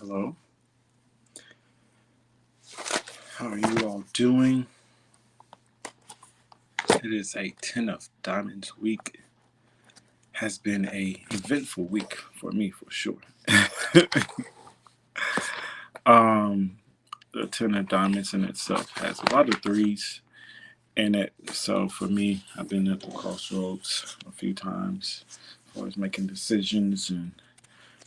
Hello, how are you all doing? It is a 10 of Diamonds week. Has been a eventful week for me for sure. um, the 10 of Diamonds in itself has a lot of threes in it. So for me, I've been at the crossroads a few times as far as making decisions and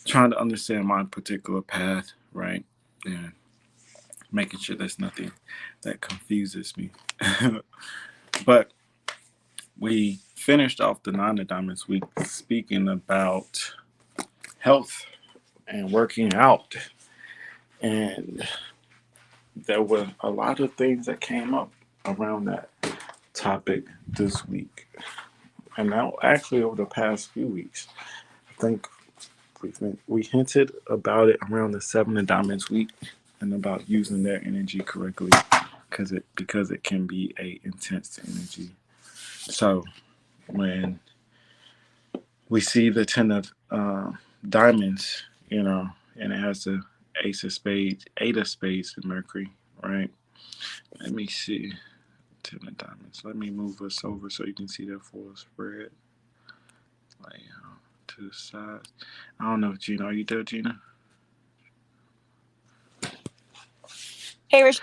trying to understand my particular path, right? And making sure there's nothing that confuses me. But we finished off the Nine of Diamonds week speaking about health and working out. And there were a lot of things that came up around that topic this week. And now, actually, over the past few weeks, I think we hinted about it around the Seven of Diamonds week and about using their energy correctly because it can be a intense energy. So when we see the Ten of Diamonds, and it has the Ace of Spades, Eight of Spades, and Mercury, right? Let me see. Ten of Diamonds. Let me move us over so you can see that full spread. Like to the side. I don't know, Gina. Are you there, Gina? Hey, Rich,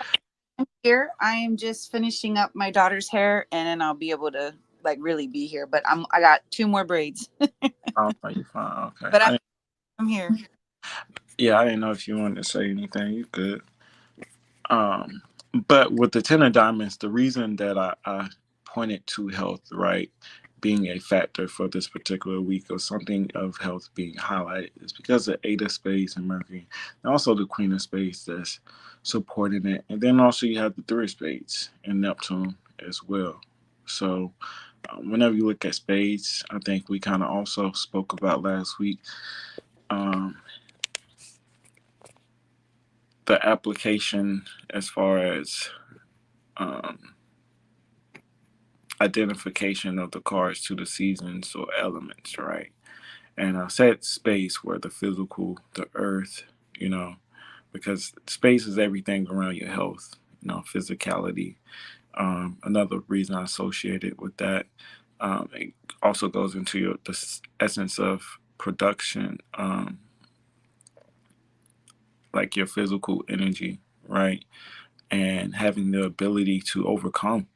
I'm here. I am just finishing up my daughter's hair, and then I'll be able to really be here. But I got two more braids, Oh, are you fine? Okay. but I'm here. Yeah, I didn't know if you wanted to say anything. You could. Um, but with the Ten of Diamonds, the reason that I pointed to health, right, being a factor for this particular week or something of health being highlighted is because the Eight of Spades and Mercury, and also the Queen of Spades that's supporting it. And then also you have the Three of Spades and Neptune as well. So whenever you look at spades, I think we kind of also spoke about last week. Um, the application as far as um, identification of the cards to the seasons or elements, right? And I said space where the physical, the earth, you know, because space is everything around your health, physicality. Another reason I associate it with that. It also goes into the essence of production, like your physical energy, right? And having the ability to overcome,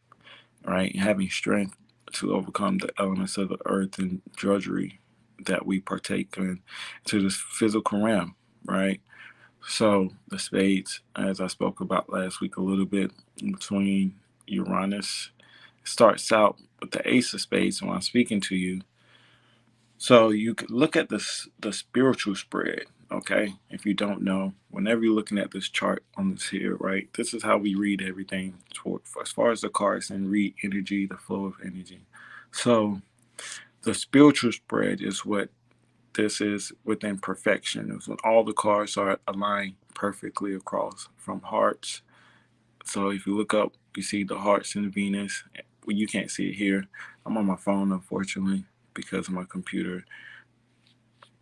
right? Having strength to overcome the elements of the earth and drudgery that we partake in to this physical realm, right? So the spades, as I spoke about last week a little bit, between Uranus, starts out with the ace of spades when I'm speaking to you. So you could look at the spiritual spread, okay? If you don't know, whenever you're looking at this chart on this here, right? This is how we read everything as far as the cards and read energy, the flow of energy. So the spiritual spread is what this is within perfection. It's when all the cards are aligned perfectly across from hearts. So if you look up, you see the hearts in Venus. Well, you can't see it here. I'm on my phone, unfortunately, because my computer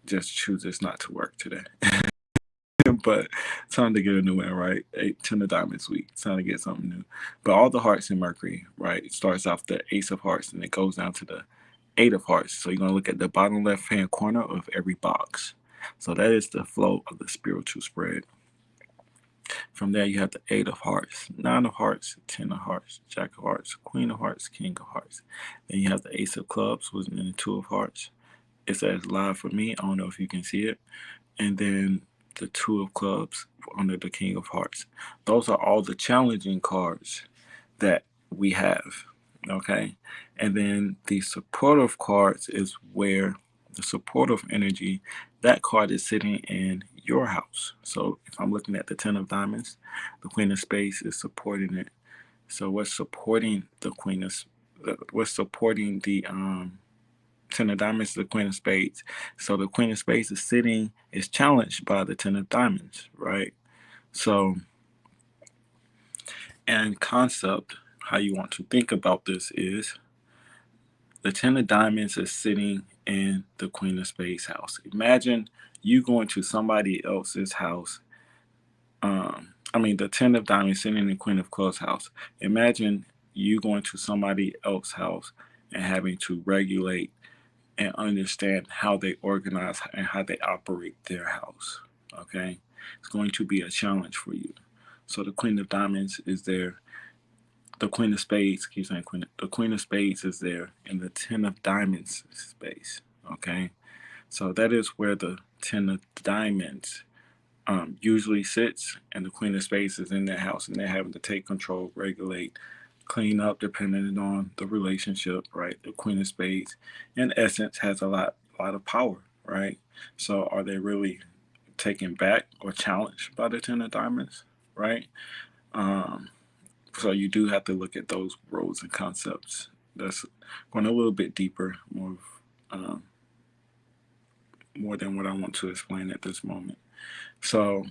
just chooses not to work today. But time to get a new one, right? Ten of Diamonds week. It's time to get something new. But all the hearts in Mercury, right? It starts off the Ace of Hearts and it goes down to the Eight of Hearts. So you're gonna look at the bottom left hand corner of every box. So that is the flow of the spiritual spread. From there you have the Eight of Hearts, Nine of Hearts, Ten of Hearts, Jack of Hearts, Queen of Hearts, King of Hearts. Then you have the Ace of Clubs, which is the Two of Hearts. It says live for me. I don't know if you can see it. And then the Two of Clubs under the King of Hearts. Those are all the challenging cards that we have. Okay. And then the supportive cards is where the supportive energy, that card is sitting in your house. So if I'm looking at the Ten of Diamonds, the Queen of Spades is supporting it. So what's supporting the what's supporting the Ten of Diamonds is the Queen of Spades. So the Queen of Spades is challenged by the Ten of Diamonds, right? So, and concept, how you want to think about this is the Ten of Diamonds is sitting in the Queen of Spades house. Imagine you going to somebody else's house I mean, the Ten of Diamonds sitting in the Queen of Clubs house. Imagine you going to somebody else's house and having to regulate and understand how they organize and how they operate their house. Okay, it's going to be a challenge for you. So the Queen of Diamonds is there. The Queen of Spades, keep saying Queen. The Queen of Spades is there in the Ten of Diamonds space. Okay, so that is where the Ten of Diamonds usually sits, and the Queen of Spades is in their house, and they're having to take control, regulate, clean up, depending on the relationship. Right, the Queen of Spades, in essence, has a lot of power. Right, so are they really taken back or challenged by the Ten of Diamonds? Right. Um, so you do have to look at those roles and concepts. That's going a little bit deeper, um, more than what I want to explain at this moment. So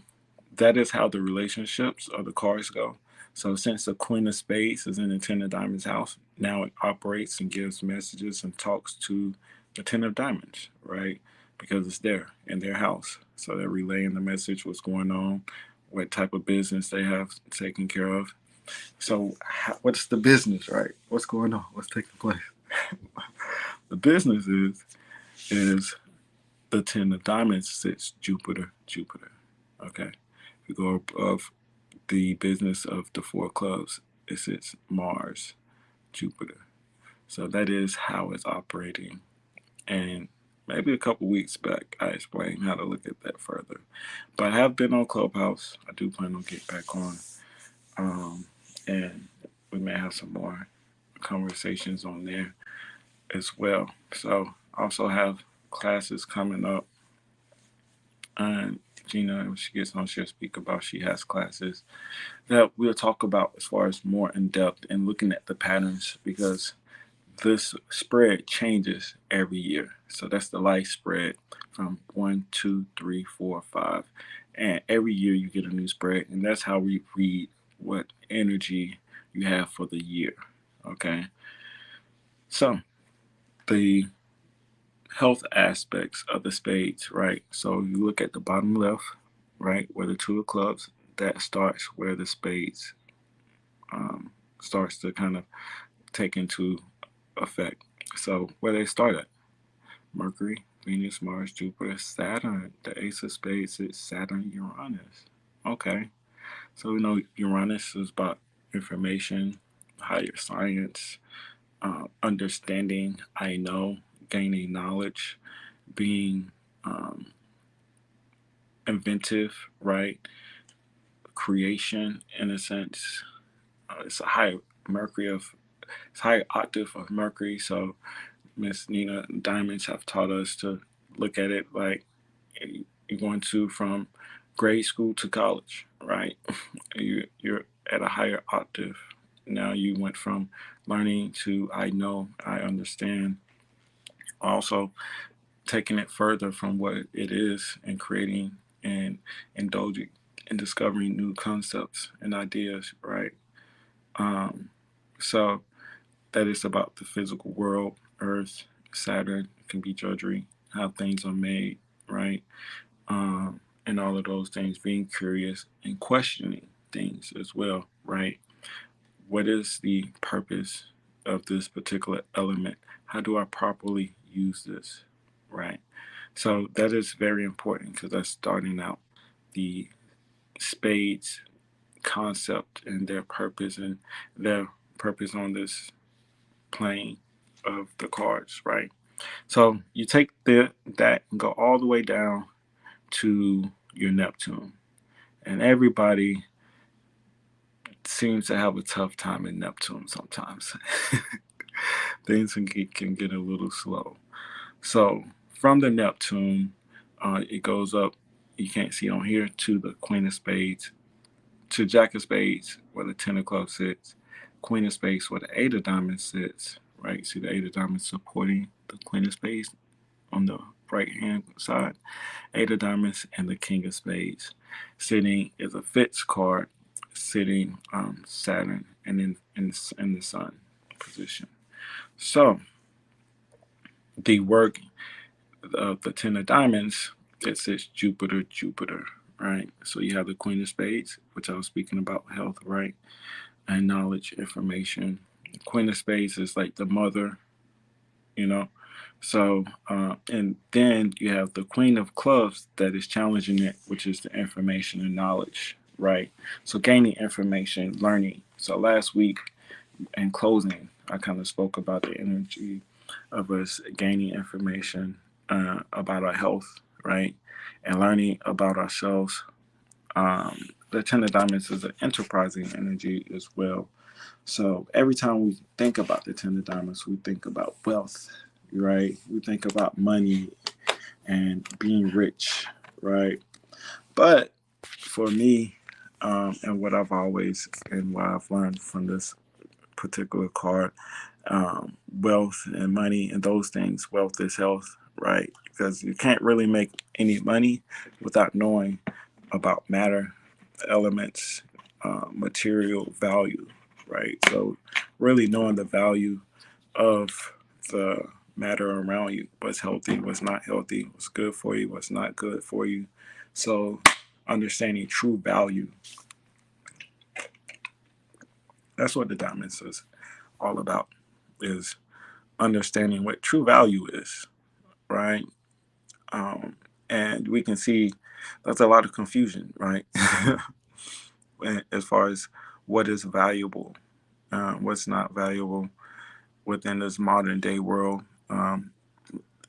that is how the relationships or the cards go. So since the Queen of Spades is in the Ten of Diamonds house, now it operates and gives messages and talks to the Ten of Diamonds, right? Because it's there in their house. So they're relaying the message, what's going on, what type of business they have taken care of. So what's the business, right? What's going on? What's taking place? The business is the Ten of Diamonds sits Jupiter, Jupiter. Okay. If you go above the business of the four clubs, it sits Mars, Jupiter. So that is how it's operating. And maybe a couple weeks back, I explained how to look at that further. But I have been on Clubhouse. I do plan on getting back on. And we may have some more conversations on there as well. So I also have classes coming up. And Gina, when she gets on, she'll speak about she has classes that we'll talk about as far as more in depth and looking at the patterns because this spread changes every year. So that's the life spread from one, two, three, four, five. And every year you get a new spread. And that's how we read what energy you have for the year. Okay. So the health aspects of the spades, right? So you look at the bottom left, right, where the two of clubs, that starts where the spades starts to kind of take into effect. So where they start at Mercury, Venus, Mars, Jupiter, Saturn. The Ace of Spades is Saturn, Uranus. Okay, so we know Uranus is about information, higher science, understanding. I know, gaining knowledge, being inventive, right? Creation, in a sense. It's a high Mercury of it's high octave of Mercury. So Miss Nina Diamonds have taught us to look at it like you're going to from grade school to college, right? You're at a higher octave. Now you went from learning to I know, I understand. Also taking it further from what it is and creating and indulging and discovering new concepts and ideas, right? Um, so that is about the physical world, Earth, Saturn, it can be drudgery, how things are made, right? And all of those things, being curious and questioning things as well, right? What is the purpose of this particular element? How do I properly use this, right? So that is very important because that's starting out the spades concept and their purpose on this plane of the cards, right? So you take that and go all the way down to your Neptune. And everybody seems to have a tough time in Neptune sometimes. Things can get a little slow. So from the Neptune, it goes up, you can't see on here, to the Queen of Spades, to Jack of Spades, where the Ten of Clubs sits, Queen of Spades, where the Eight of Diamonds sits, right? See the Eight of Diamonds supporting the Queen of Spades on the right hand side, Eight of Diamonds, and the King of Spades. Sitting is a Fitz card, sitting Saturn and in the Sun position. So the work of the Ten of Diamonds, it says Jupiter, Jupiter. right? So you have the Queen of Spades, which I was speaking about health, right? And knowledge, information. Queen of Spades is like the mother, you know. So, and then you have the Queen of Clubs that is challenging it, which is the information and knowledge, right? So, gaining information, learning. So, last week in closing, I kind of spoke about the energy of us gaining information about our health, right? And learning about ourselves. The Ten of Diamonds is an enterprising energy as well. So every time we think about the Ten of Diamonds, we think about wealth, right? We think about money and being rich, right? But for me, and what I've always and what I've learned from this particular card, wealth and money and those things, wealth is health, right? Because you can't really make any money without knowing about matter, elements, material value, right? So, really knowing the value of the matter around you, what's healthy, what's not healthy, what's good for you, what's not good for you. So, understanding true value, that's what the diamonds is all about, is understanding what true value is, right? Um, and we can see there's a lot of confusion, right? As far as what is valuable, what's not valuable within this modern day world.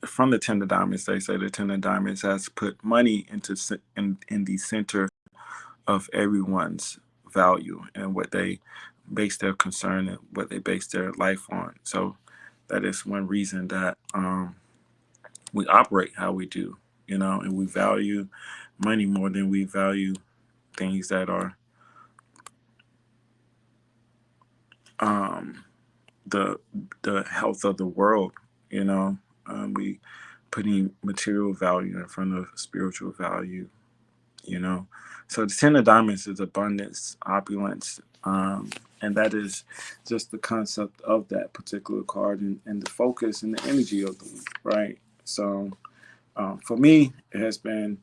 From the Ten of Diamonds, they say the Ten of Diamonds has put money in the center of everyone's value and what they base their concern and what they base their life on. So that is one reason that we operate how we do, and we value money more than we value things that are um, the the health of the world. You know, we putting material value in front of spiritual value. You know, so the Ten of Diamonds is abundance, opulence, and that is just the concept of that particular card and the focus and the energy of the week, right? So for me, it has been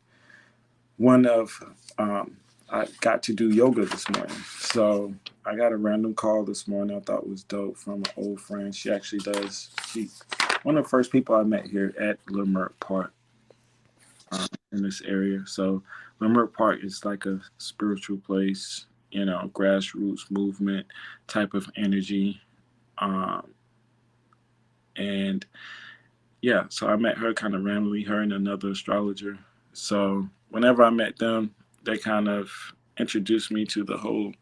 one of I got to do yoga this morning. So I got a random call this morning I thought was dope from an old friend. She actually does she one of the first people I met here at Leimert Park in this area. So Leimert Park is like a spiritual place, grassroots movement type of energy. Um, and yeah, so I met her kind of randomly, her and another astrologer. So whenever I met them, they kind of introduced me to the whole,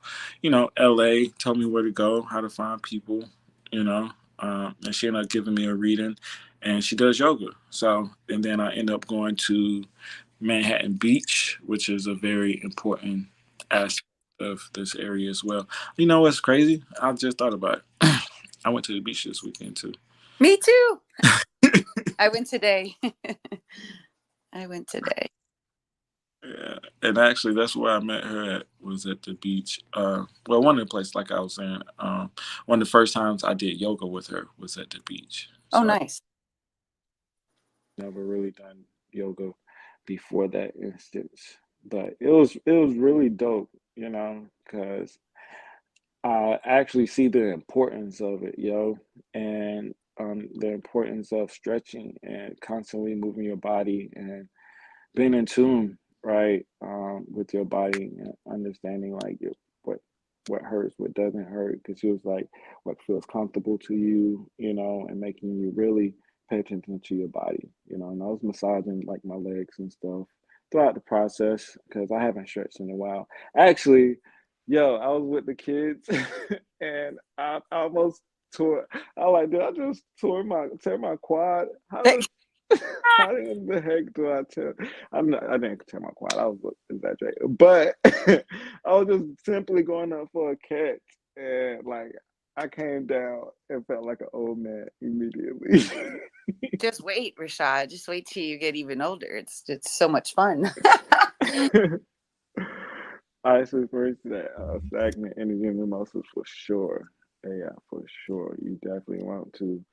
LA, told me where to go, how to find people, you know. And she ended up giving me a reading, and she does yoga. So, and then I end up going to Manhattan Beach, which is a very important aspect of this area as well. You know what's crazy? I just thought about it. I went to the beach this weekend too. Me too. I went today. I went today. Yeah, and actually, that's where I met her at. Was at the beach. Well, one of the places, like I was saying, one of the first times I did yoga with her was at the beach. Oh, So nice. never really done yoga before that instance, but it was really dope, because I actually see the importance of it, and the importance of stretching and constantly moving your body and being in tune, right, with your body and understanding like what hurts, what doesn't hurt, because it was like what feels comfortable to you, and making you really pay attention to your body, And I was massaging like my legs and stuff throughout the process because I haven't stretched in a while. Actually, yo, I was with the kids and I almost tore. I was like, did I just tear my quad? How in the heck do I tell? I didn't tell my quad. I was exaggerating, but I was just simply going up for a catch, and like I came down and felt like an old man immediately. Just wait, Rashad. Just wait till you get even older. It's so much fun. I suppose that stagnant energy and mimosas for sure. Yeah, for sure. You definitely want to,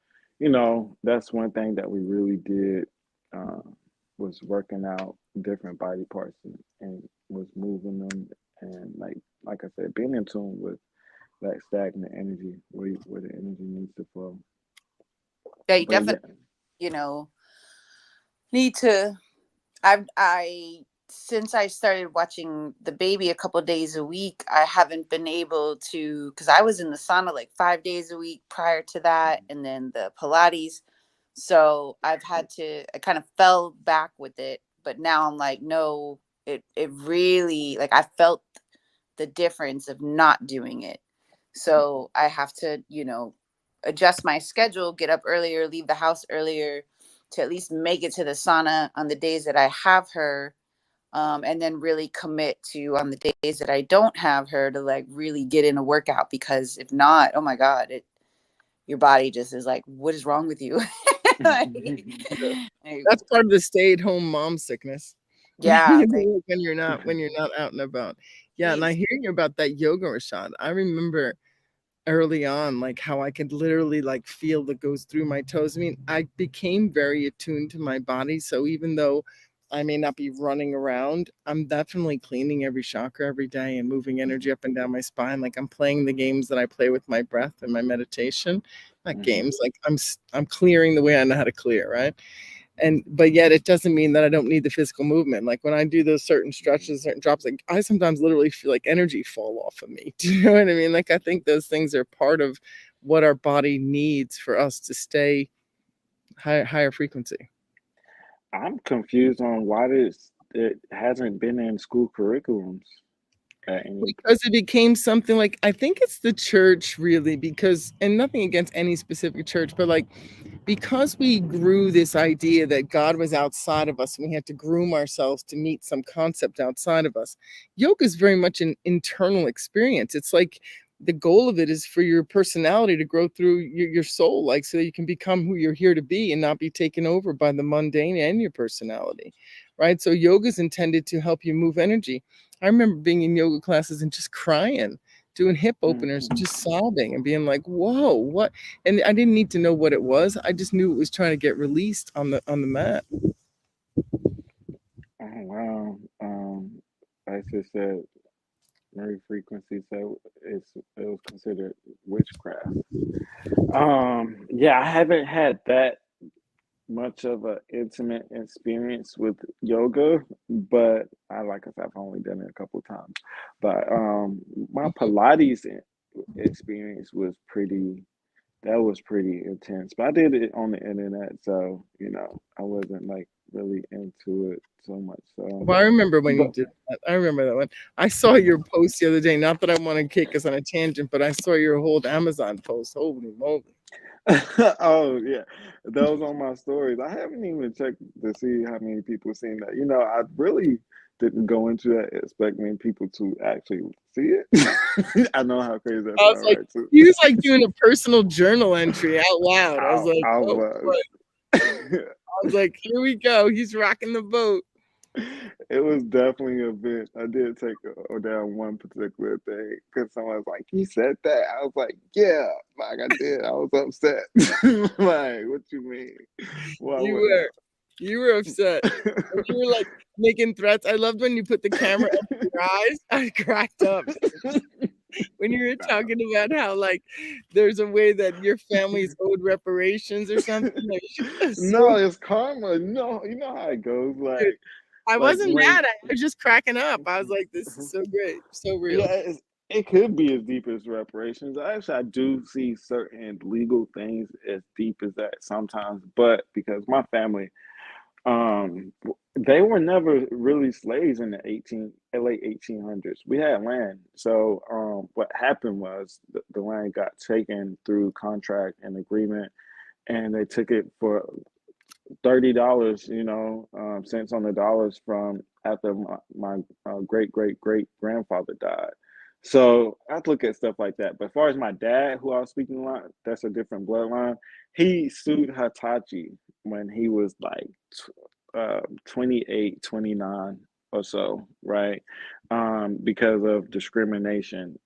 that's one thing that we really did uh, was working out, different body parts and was moving them, and like I said, being in tune with that stagnant energy where the energy needs to flow. Yeah, you But definitely, yeah. you know, need to. I since I started watching the baby a couple days a week, I haven't been able to, because I was in the sauna like 5 days a week prior to that, and then the Pilates. So I've had to. I kind of fell back with it, but now I'm like, no, it really, like, I felt the difference of not doing it. So I have to, adjust my schedule, get up earlier, leave the house earlier to at least make it to the sauna on the days that I have her. And then really commit to, on the days that I don't have her, to like really get in a workout, because if not, oh my God, your body just is like, what is wrong with you? like, That's part of the stay-at-home mom sickness. yeah, like, When you're not out and about. Yeah, and I please. hear you about that yoga, Rashad. I remember early on, like how I could literally like feel that goes through my toes. I mean, I became very attuned to my body. So even though I may not be running around, I'm definitely cleaning every chakra every day and moving energy up and down my spine. Like I'm playing the games that I play with my breath and my meditation. Not Mhm. games, like I'm clearing the way I know how to clear, right? And but yet it doesn't mean that I don't need the physical movement. Like when I do those certain stretches, certain drops, like I sometimes literally feel like energy fall off of me. Do you know what I mean? Like I think those things are part of what our body needs for us to stay higher frequency. I'm confused on why this it hasn't been in school curriculums at any. Because it became something like, I think it's the church really, because, and nothing against any specific church, but like because we grew this idea that God was outside of us and we had to groom ourselves to meet some concept outside of us. Yoga is very much an internal experience. It's like the goal of it is for your personality to grow through your soul, like so you can become who you're here to be and not be taken over by the mundane and your personality, right? So yoga is intended to help you move energy. I remember being in yoga classes and just crying, doing hip Mm. openers, and just sobbing and being like, "Whoa, what?" And I didn't need to know what it was. I just knew it was trying to get released on the mat. Oh wow. I just said Murray frequency, so it was considered witchcraft. Yeah, I haven't had that much of an intimate experience with yoga, but like I said, I've only done it a couple times. But my Pilates experience was pretty. That was pretty intense. But I did it on the internet, so I wasn't like really into it so much. So, Well, I remember when you but did that. I remember that one. I saw your post the other day. Not that I want to kick us on a tangent, but I saw your whole Amazon post. Holy moly! oh yeah, that was on my stories. I haven't even checked to see how many people seen that. I really didn't go into that expecting people to actually see it. I know how crazy that I was sounds, like, right? Too. he was like doing a personal journal entry out loud. I was like, I oh was. boy. I was like, here we go. He's rocking the boat. It was definitely a bit. I did take down one particular thing because someone was like, "You said that." I was like, "Yeah, like I did." I was upset. Like, what you mean? Why You wouldn't were. You were upset. And you were like making threats. I loved when you put the camera up to your eyes. I cracked up when you were I? talking about how like there's a way that your family's owed reparations or something. Like, that's so No, it's karma. No, you know how it goes. good. I Like wasn't when, mad. I was just cracking up. I was like, this is so great, so real. yeah, it could be as deep as reparations. Actually, I do see certain legal things as deep as that sometimes. But because my family, um, they were never really slaves in the late 1800s. We had land. So, what happened was the land got taken through contract and agreement, and they took it for $30, cents on the dollars from after my great great great grandfather died. So I look at stuff like that. But as far as my dad, who I was speaking about, that's a different bloodline. He sued Hitachi when he was like 28, 29 or so, right? Because of discrimination.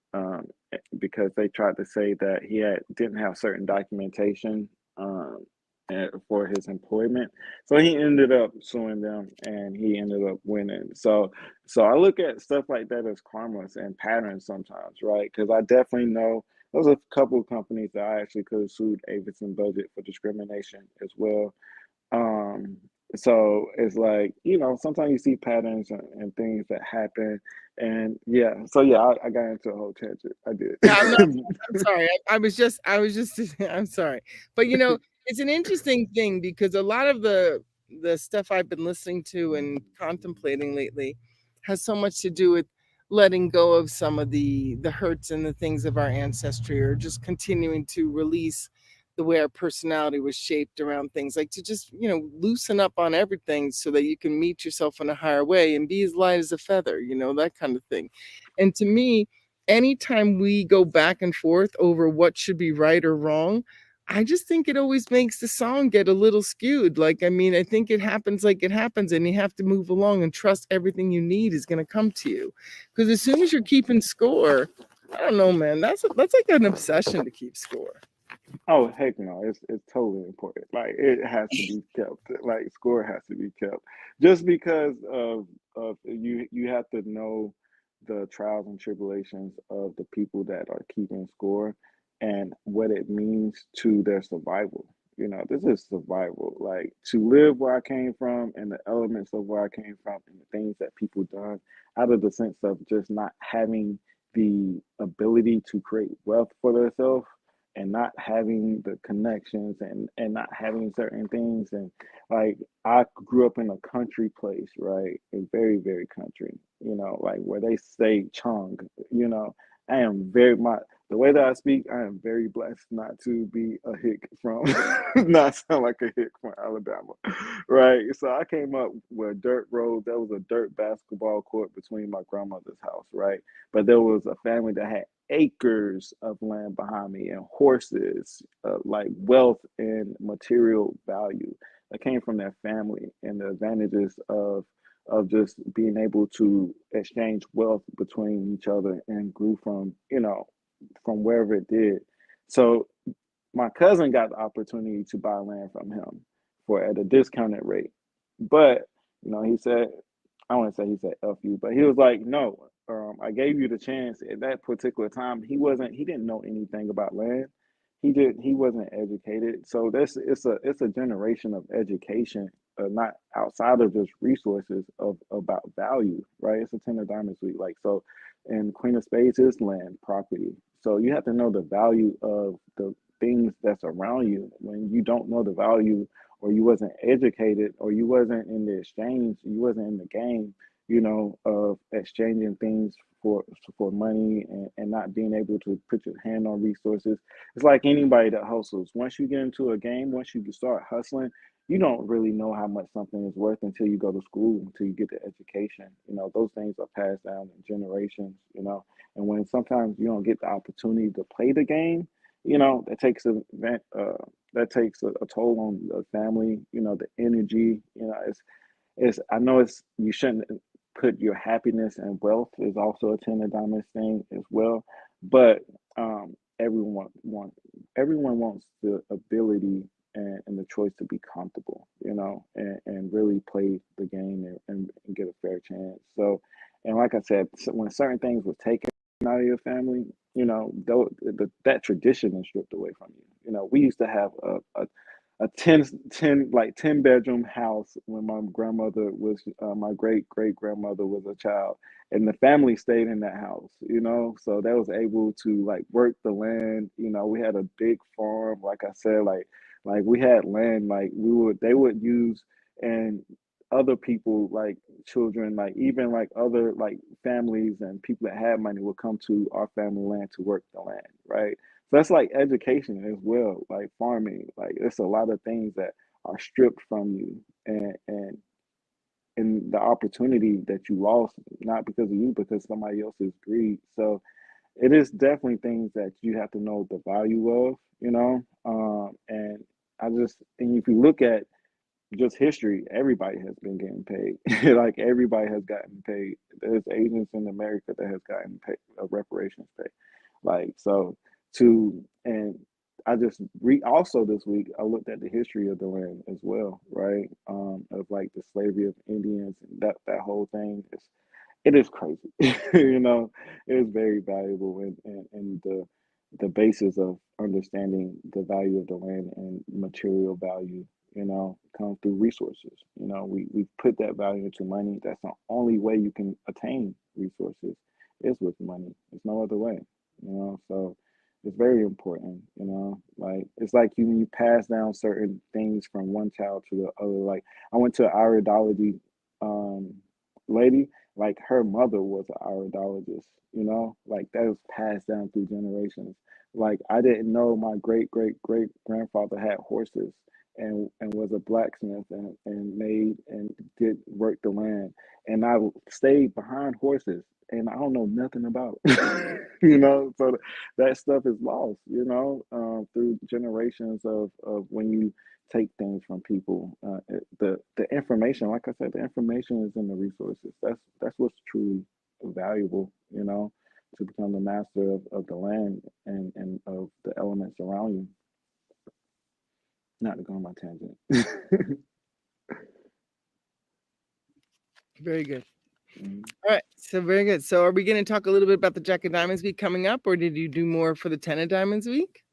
Because they tried to say that he didn't have certain documentation. for his employment. So he ended up suing them, and he ended up winning. So I look at stuff like that as karmas and patterns sometimes, right? Because I definitely know there's a couple of companies that I actually could have sued Avis and Budget for discrimination as well. Um, so it's like, sometimes you see patterns and things that happen. And yeah, so yeah, I got into a whole tangent. I Yeah, I'm not. did. I'm sorry. I was just. I'm sorry, but it's an interesting thing because a lot of the stuff I've been listening to and contemplating lately has so much to do with letting go of some of the hurts and the things of our ancestry, or just continuing to release the way our personality was shaped around things, like to just loosen up on everything so that you can meet yourself in a higher way and be as light as a feather, that kind of thing. And to me, anytime we go back and forth over what should be right or wrong, I just think it always makes the song get a little skewed. Like, I mean, I think it happens like it happens, and you have to move along and trust everything you need is going to come to you. Because as soon as you're keeping score, I don't know, man, that's like an obsession to keep score. Oh heck no, it's totally important. Like it has to be kept. Like score has to be kept. Just because of you have to know the trials and tribulations of the people that are keeping score and what it means to their survival. This is survival. Like to live where I came from and the elements of where I came from and the things that people done out of the sense of just not having the ability to create wealth for themselves and not having the connections and not having certain things. And like I grew up in a country place, right? A very very country, like where they say chung. you know I am very my the way that I speak, I am very blessed not to be a hick from not sound like a hick from Alabama, right? So I came up with dirt road. There was a dirt basketball court between my grandmother's house, right? But there was a family that had acres of land behind me and horses, like wealth and material value that came from their family, and the advantages of just being able to exchange wealth between each other and grew from wherever it did. So my cousin got the opportunity to buy land from him for at a discounted rate. But, he said, I want to say he said F you, but he was like, no, I gave you the chance at that particular time. He didn't know anything about land. He wasn't educated. So it's a generation of education, not outside of just resources of about value, right? It's a ten of diamonds week. Like so, and Queen of Spades is land, property. So you have to know the value of the things that's around you. When you don't know the value, or you wasn't educated, or you wasn't in the exchange, you wasn't in the game, of exchanging things for money, and not being able to put your hand on resources. It's like anybody that hustles. Once you get into a game, once you start hustling, you don't really know how much something is worth until you go to school, until you get the education. Those things are passed down in generations. And when sometimes you don't get the opportunity to play the game, that takes a toll on the family, the energy. It's I know it's you shouldn't put your happiness and wealth is also a ten of diamonds thing as well. But everyone everyone wants the ability and the choice to be comfortable, and really play the game and get a fair chance. So, and like I said, when certain things were taken out of your family, that tradition is stripped away from you. We used to have a 10 bedroom house when my grandmother was my great great grandmother was a child, and the family stayed in that house. So they was able to like work the land. We had a big farm, like I said, like we had land, like they would use, and other people, like children, like even like other like families and people that had money would come to our family land to work the land, right? So that's like education as well, like farming. Like it's a lot of things that are stripped from you, and the opportunity that you lost, not because of you, because somebody else's greed. So it is definitely things that you have to know the value of, and and if you look at just history, everybody has been getting paid. Like everybody has gotten paid. There's agents in America that has gotten paid, reparations pay. Like so, to and I just also this week I looked at the history of the land as well, right? Of like the slavery of Indians and that whole thing. It is crazy. You know, it is very valuable, and the basis of understanding the value of the land and material value, you know, comes through resources. You know, we put that value into money. That's the only way you can attain resources is with money. There's no other way, you know. So it's very important, you know. Like it's like you when you pass down certain things from one child to the other. Like I went to an iridology um lady, like her mother was an iridologist, you know, like that was passed down through generations. Like I didn't know my great grandfather had horses and was a blacksmith and made and did work the land. And I stayed behind horses and I don't know nothing about it. You know, so that stuff is lost, you know, through generations of when you take things from people. The information, like I said, the information is in the resources. That's what's truly valuable, you know, to become the master of the land and of the elements around you. Not to go on my tangent. Very good. Mhm. All right. So very good. So are we going to talk a little bit about the Jack of Diamonds week coming up, or did you do more for the Ten of Diamonds week?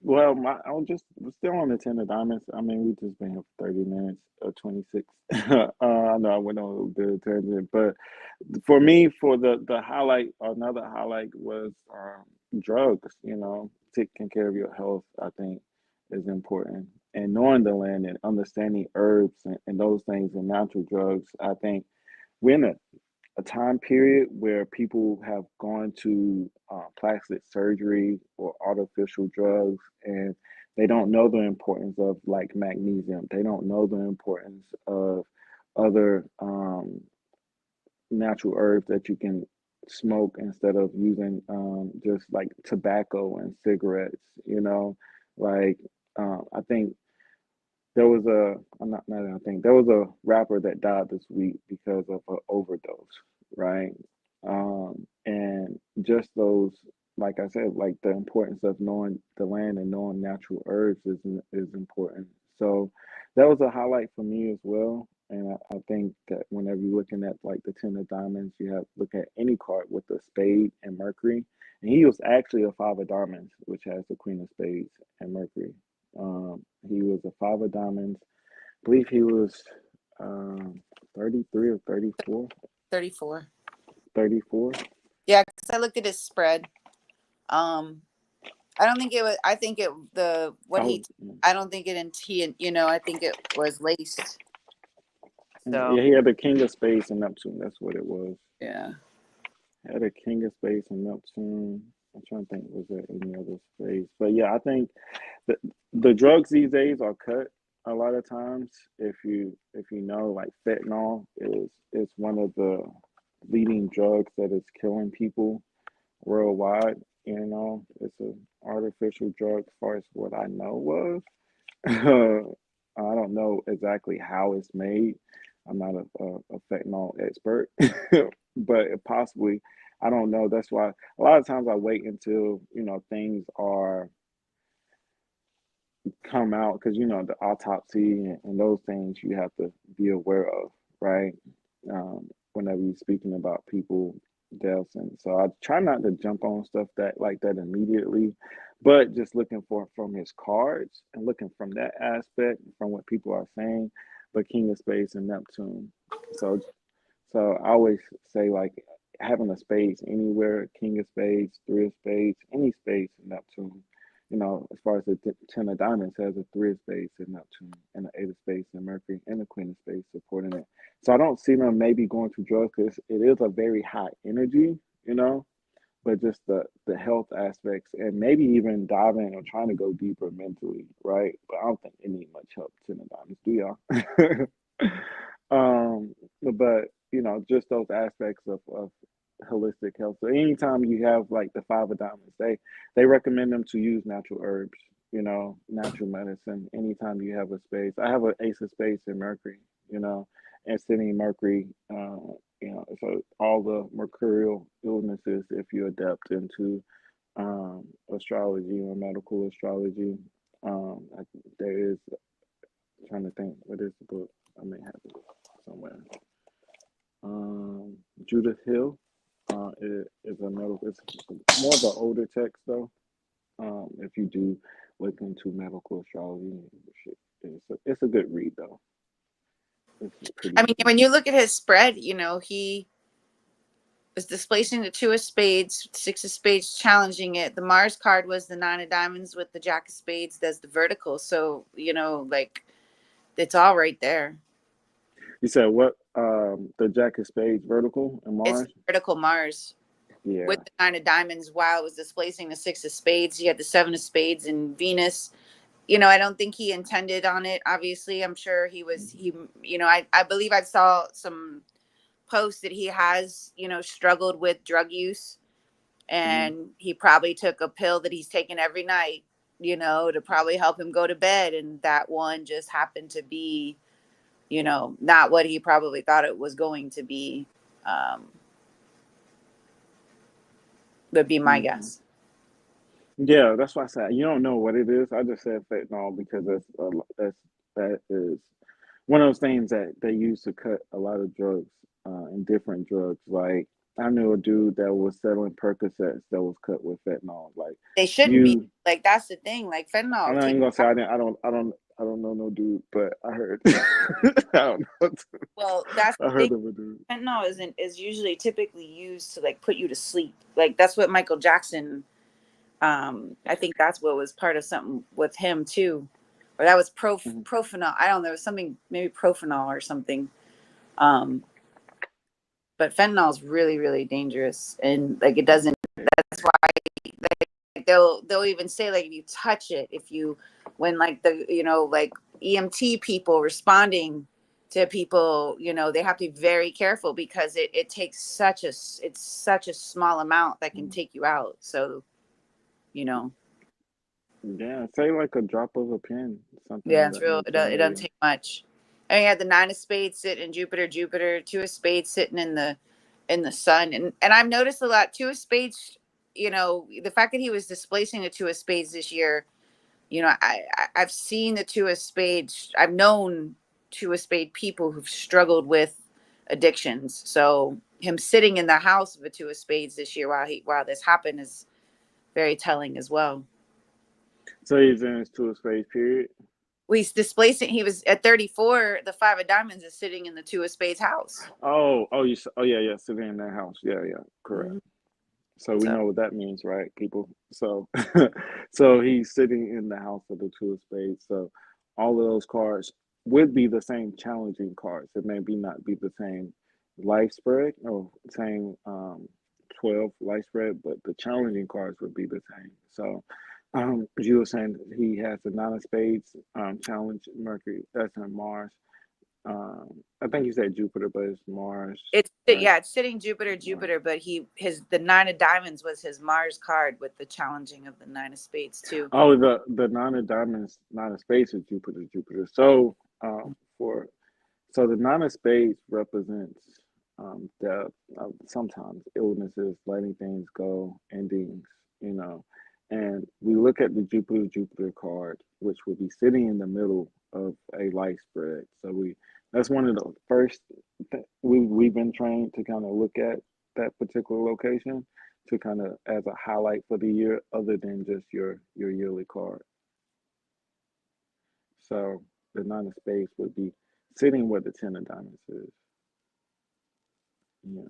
Well, we're still on the Ten of Diamonds. I mean, we just been here for 30 minutes or 26. I know I went on a little bit of tangent, but for me, for the highlight, another highlight was drugs, you know, taking care of your health, I think is important. And knowing the land and understanding herbs and those things and natural drugs, I think we're in a time period where people have gone to plastic surgery or artificial drugs and they don't know the importance of like magnesium. They don't know the importance of other natural herbs that you can smoke instead of using just like tobacco and cigarettes, you know, like I think there was a I'm not mad. I think there was a rapper that died this week because of an overdose, right? And just those, like I said, like the importance of knowing the land and knowing natural herbs is important. So that was a highlight for me as well. And I think that whenever you're looking at like the Ten of Diamonds, you have to look at any card with the spade and Mercury. And he was actually a five of diamonds, which has the Queen of Spades and Mercury. He was a five of diamonds. I believe he was um, 33 or 34. 34. 34. Yeah, because I looked at his spread. Um, I don't think it was. I think it the what Oh, he. I don't think it he. You know, I think it was laced. So yeah, he had the King of Spades and Neptune. That's what it was. yeah. Had a King of Spades and Neptune. I'm trying to think, was there any other spades? But yeah, I think the the drugs these days are cut a lot of times. If you know, like fentanyl is one of the leading drugs that is killing people worldwide. You know, it's an artificial drug as far as what I know was. I don't know exactly how it's made. I'm not a fentanyl expert, but it possibly, I don't know. That's why a lot of times I wait until, you know, things are come out because, you know, the autopsy and those things you have to be aware of, right? Whenever you're speaking about people deaths, and so I try not to jump on stuff that like that immediately, but just looking for from his cards and looking from that aspect from what people are saying. But King of Spades and Neptune, so so I always say like having a spades anywhere, king of spades, three of spades, any spades in Neptune. You know, as far as the ten of diamonds has a three of spades in Neptune and an eight of spades in Mercury and a queen of spades supporting it. So I don't see them maybe going to drugs because it is a very high energy, you know, but just the health aspects and maybe even diving or trying to go deeper mentally, right? But I don't think they need much help ten of diamonds, do y'all? But you know, just those aspects of holistic health. So anytime you have like the five of diamonds, they recommend them to use natural herbs, you know, natural medicine. Anytime you have a space, I have an ace of spades in Mercury, you know, and sitting in Mercury, you know, so all the mercurial illnesses, if you adapt into astrology or medical astrology. There is, trying to think, what is the book? I may have it somewhere. Um, Judith Hill. It is a medical. It's more of an older text though. If you do look into medical astrology, it's a good read though. It's I pretty mean, deep. when you look at his spread, he was displacing the two of spades, six of spades, challenging it. The Mars card was the nine of diamonds with the jack of spades. That's the vertical. So, like it's all right there. You said what? The Jack of Spades vertical and It's Mars. vertical Mars with Yeah. the nine of diamonds while it was displacing the six of spades. He had the seven of spades and Venus. I don't think he intended on it. Obviously, I'm sure I believe I saw some posts that he has, struggled with drug use, Mm-hmm. and he probably took a pill that he's taking every night, to probably help him go to bed. And that one just happened to be, not what he probably thought it was going to be. Um, would be my Mm-hmm. guess. Yeah, that's why I said you don't know what it is. I just said fentanyl because that is one of those things that they use to cut a lot of drugs, and different drugs. Like I knew a dude that was selling Percocets that was cut with fentanyl. Like They shouldn't be. you, Like, that's the thing. Like, I'm fentanyl not take. even gonna say I don't know no dude, but I heard. I don't know. Well, that's I the thing. heard of a dude. Fentanyl is usually typically used to like put you to sleep. Like, that's what Michael Jackson. I think that's what was part of something with him too, or that was Mhm. profanol. I don't know. There was something, maybe profanol or something. Um, but fentanyl is really, really dangerous, and like it doesn't. That's why like, they'll even say, like, if you touch it, if you when like the like EMT people responding to people, they have to be very careful because it takes it's such a small amount that can take you out. So you know Yeah, say like a drop of a pen, something yeah, of it's that real. nature, It doesn't maybe. take much. And you had the nine of spades sitting in Jupiter, two of spades sitting in the sun. And I've noticed a lot, two of spades, the fact that he was displacing the two of spades this year. I've seen the two of spades. I've known two of spade people who've struggled with addictions. So him sitting in the house of a two of spades this year while this happened is very telling as well. So he's in his two of spades period. He's displacing. He was at 34. The five of diamonds is sitting in the two of spades house. Oh yeah, yeah, sitting in that house. Yeah, yeah, correct. Mm-hmm. So we So know what that means, right, people? So, so he's sitting in the house of the two of spades. So, all of those cards would be the same challenging cards. It may be not be the same life spread or same 12 life spread, but the challenging cards would be the same. So, you were saying he has the nine of spades challenge Mercury. That's in Mars. I think you said Jupiter, but it's Mars, right? it's sitting Mars. Jupiter, but the nine of diamonds was his Mars card with the challenging of the nine of spades too. Oh, the nine of diamonds, nine of spades is Jupiter, Jupiter. So, for the nine of spades represents death, sometimes illnesses, letting things go, endings, you know. And we look at the Jupiter, Jupiter card, which would be sitting in the middle of a life spread. So that's one of the first we've been trained to kind of look at that particular location to kind of as a highlight for the year, other than just your yearly card. So the nine of spades would be sitting where the ten of diamonds is. Yeah.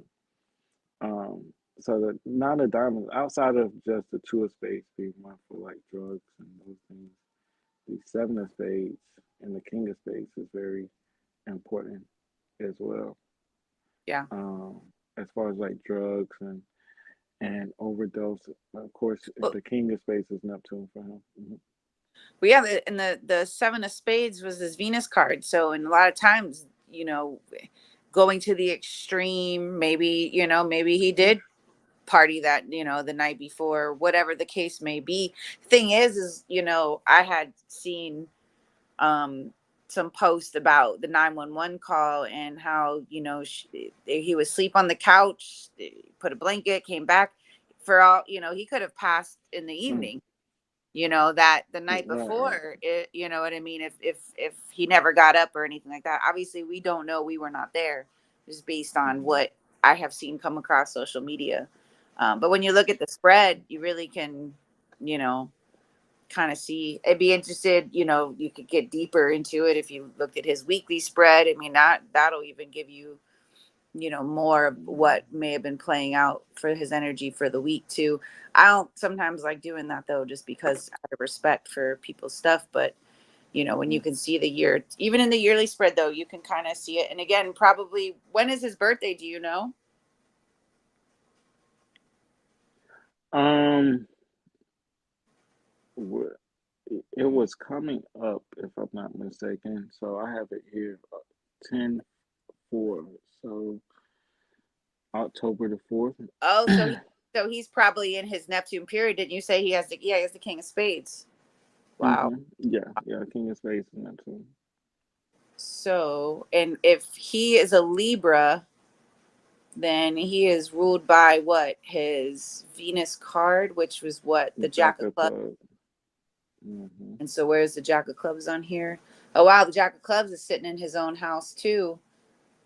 So the nine of diamonds, outside of just the two of spades being one for like drugs and those things, the seven of spades and the king of spades is very important as well. Yeah. Um, as far as like drugs and overdose, of course, Well, the king of spades is Neptune for him. yeah, and the seven of spades was his Venus card. So, and a lot of times, going to the extreme, maybe he did party that, the night before, whatever the case may be. Thing is, I had seen um, some post about the 911 call and how he was asleep on the couch, put a blanket, came back. for all, he could have passed in the evening, that the night Right. before it, you know what I mean? If he never got up or anything like that. Obviously we don't know, we were not there, just based on what I have seen come across social media. But when you look at the spread, you really can, you know, kind of see. I'd be interested, you could get deeper into it if you looked at his weekly spread. I mean, that'll even give you, more of what may have been playing out for his energy for the week too. I don't sometimes like doing that though, just because out of respect for people's stuff. But when you can see the year, even in the yearly spread though, you can kind of see it. And again, probably, when is his birthday? Do you know? Um, wh- it was coming up, if I'm not mistaken. So I have it here, 10/4. So October the 4th. Oh, so he's probably in his Neptune period. Didn't you say he has the King of Spades? Wow. Yeah, yeah, King of Spades and that too. So, and if he is a Libra, then he is ruled by what? His Venus card, which was what? The Jack Jack of of Clubs. Clubs. Hmm. And so where's the Jack of Clubs on here? Oh wow, the Jack of Clubs is sitting in his own house too.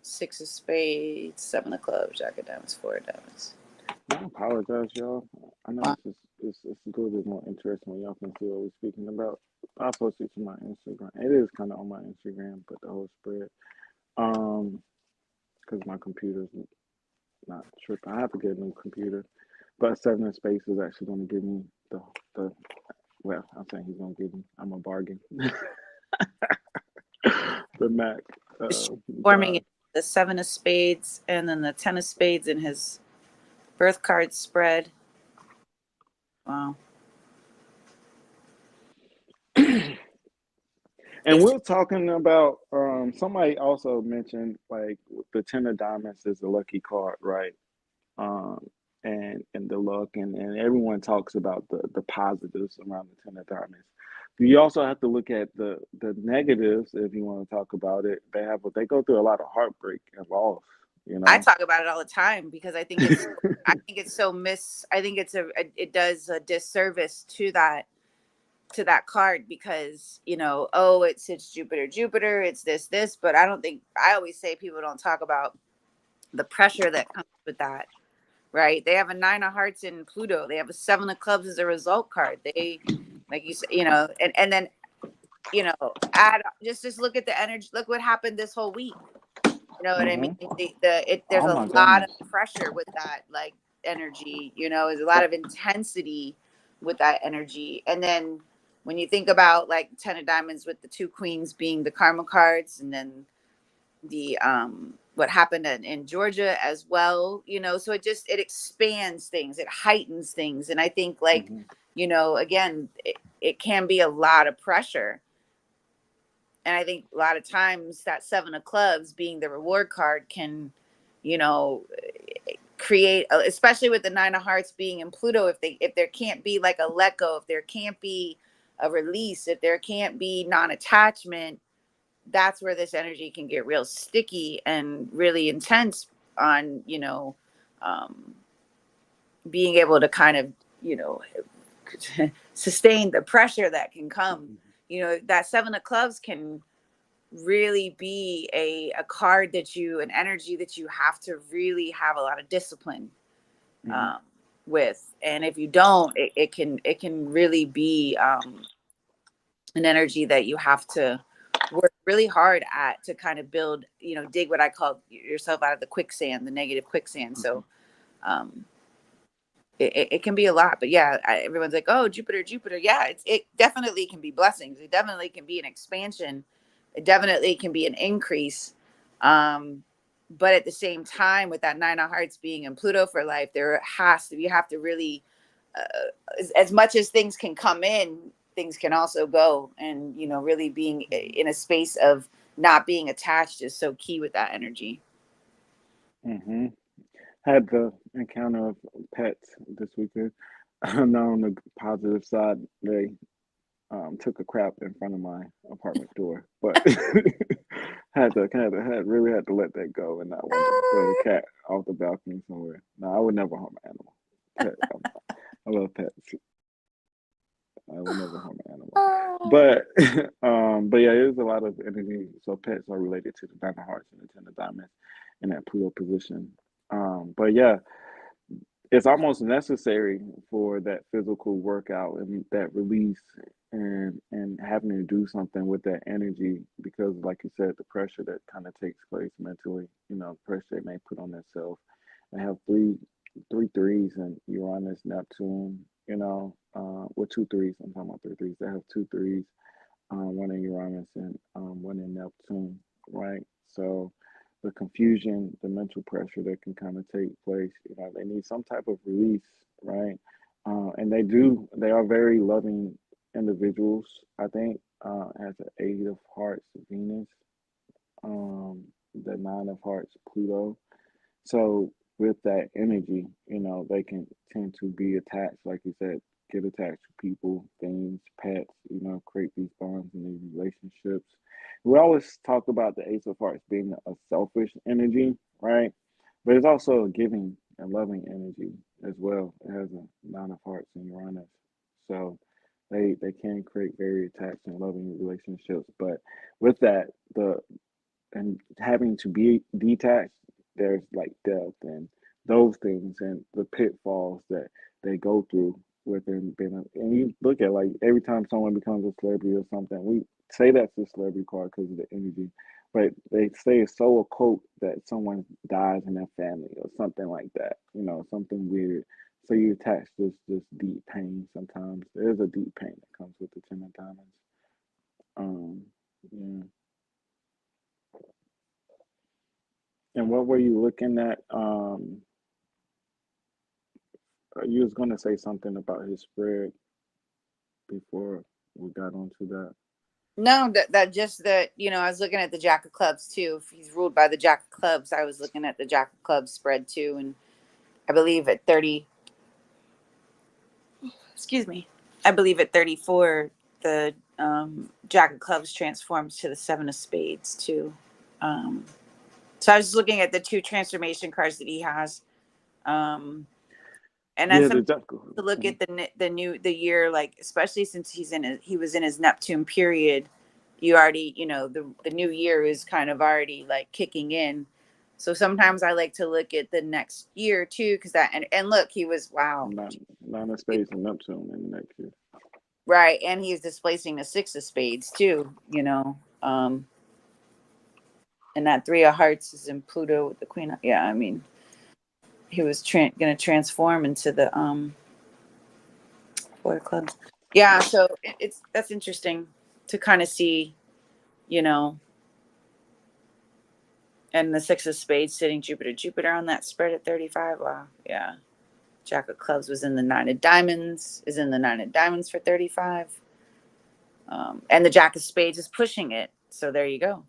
Six of Spades, Seven of Clubs, Jack of Diamonds, Four of Diamonds. I apologize, y'all. I know Wow. it's a little bit more interesting when y'all can see what we're speaking about. I'll post it to my Instagram. It is kind of on my Instagram, but the whole spread. Because my computer's not tripping. I have to get a new computer. But Seven of Space is actually going to give me the well, I'm saying he's going to give me. I'm a bargain. The Mac Forming drive. the Seven of Spades and then the Ten of Spades in his birth card spread. Wow. And we're talking about somebody also mentioned like the Ten of Diamonds is a lucky card, right? Um and the luck and everyone talks about the positives around the Ten of Diamonds. You also have to look at the negatives if you want to talk about it. They go through a lot of heartbreak and loss, you I know? talk about it all the time because I think it's so I think it does a disservice to that card because, oh, it's Jupiter, it's this, but I don't think, I always say people don't talk about the pressure that comes with that, right? They have a Nine of Hearts in Pluto. They have a Seven of Clubs as a result card. They, like you said, and then, add, just look at the energy. Look what happened this whole week. You know what I mean? Hmm. There's Oh a my lot of goodness. pressure with that, like, energy. There's a lot of intensity with that energy. And then when you think about like Ten of Diamonds with the two queens being the karma cards, and then the what happened in Georgia as well. So it expands things, it heightens things, and I think, like, Hmm. again, it can be a lot of pressure. And I think a lot of times that Seven of Clubs being the reward card can, you know, create, especially with the Nine of Hearts being in Pluto, if there can't be like a let go, if there can't be a release, if there can't be non-attachment, that's where this energy can get real sticky and really intense on, um, being able to kind of, you know, sustain the pressure that can come. That Seven of Clubs can really be a card an energy that you have to really have a lot of discipline Hmm. um, with. And if you don't, it can really be an energy that you have to work really hard at to kind of build, dig what I call yourself out of the quicksand, the negative quicksand. Hmm. So um, it can be a lot, but yeah, everyone's like, oh, Jupiter. Yeah, it definitely can be blessings. It definitely can be an expansion. It definitely can be an increase. Um, but at the same time, with that Nine of Hearts being in Pluto for life, you have to really, as much as things can come in, things can also go. And, really being in a space of not being attached is so key with that energy. Hmm. Had the encounter of pets this weekend. Now on the positive side, they took a crap in front of my apartment door, but really had to let that go and not want to throw the cat off the balcony somewhere. No, I would never harm an animal. Pet. I love pets. I will never harm an animal. Oh. But but yeah, there's a lot of energy. So pets are related to the nine of hearts and the ten of diamonds in that Pluto position. But yeah, it's almost necessary for that physical workout and that release and having to do something with that energy because like you said, the pressure that kind of takes place mentally, pressure they may put on themselves. They have three threes and Uranus, Neptune, with two threes. I'm talking about three threes. They have two threes, one in Uranus and one in Neptune, right? So the confusion, the mental pressure that can kind of take place, they need some type of release, right? And they are very loving individuals, I think, as an eight of hearts, Venus, the nine of hearts, Pluto. So with that energy, they can tend to be attached, like you said, get attached to people, things, pets, create these bonds and these relationships. We always talk about the Ace of Hearts being a selfish energy, right? But it's also a giving and loving energy as well. It has a nine of hearts in Uranus. So they can create very attached and loving relationships. But with that, the and having to be detached, there's like death and those things and the pitfalls that they go through within being and you look at like every time someone becomes a celebrity or something, we say that's the celebrity card because of the energy, but they say it's so occult that someone dies in their family or something like that, something weird. So you attach this deep pain sometimes. There's a deep pain that comes with the ten of diamonds. Yeah. And what were you looking at? You was going to say something about his spread before we got onto that. No, that just that, I was looking at the Jack of Clubs too. If he's ruled by the Jack of Clubs, I was looking at the Jack of Clubs spread too, and I believe at 30, excuse me, I believe at 34, the Jack of Clubs transforms to the Seven of Spades too. Um, so I was just looking at the two transformation cards that he has, and then Yeah, the some jungle. to look at the year, like especially since he was in his Neptune period. You already, the new year is kind of already like kicking in. So sometimes I like to look at the next year too, because and look, he was wow. Nine of spades and Neptune in the next year. Right, and he's displacing the six of spades too, and that three of hearts is in Pluto with the queen. Yeah, I mean, he was going to transform into the four of clubs. Yeah, so it's that's interesting to kind of see, you know, and the six of spades sitting Jupiter on that spread at 35. Wow, yeah. Jack of clubs was in the nine of diamonds, is in the nine of diamonds for 35. And the Jack of Spades is pushing it. So there you go.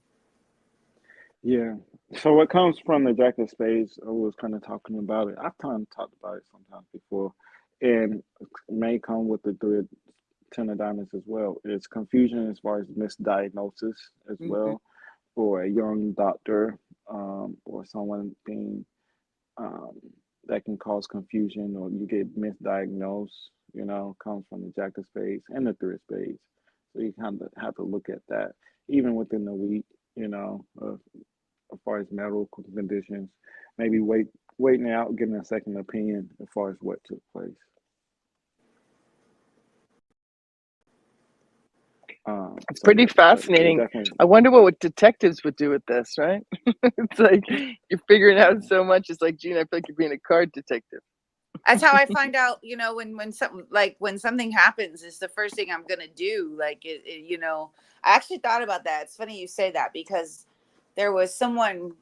Yeah. So what comes from the Jack of Spades, I was kind of talking about it. I've kind of talked about it sometimes before, and may come with the ten of diamonds as well. It's confusion as far as misdiagnosis as Mm-hmm. well, or a young doctor, or someone being um, that can cause confusion, or you get misdiagnosed. Comes from the Jack of Spades and the Three of Spades. So you kind of have to look at that, even within the week. As far as medical conditions, maybe waiting out, getting a second opinion as far as what took place. It's So pretty yeah, but fascinating. definitely. I wonder what detectives would do with this, right? It's like you're figuring out so much. It's like, Gina, I feel like you're being a card detective. That's how I find out, when something happens, is the first thing I'm gonna do. Like I actually thought about that. It's funny you say that because there was someone,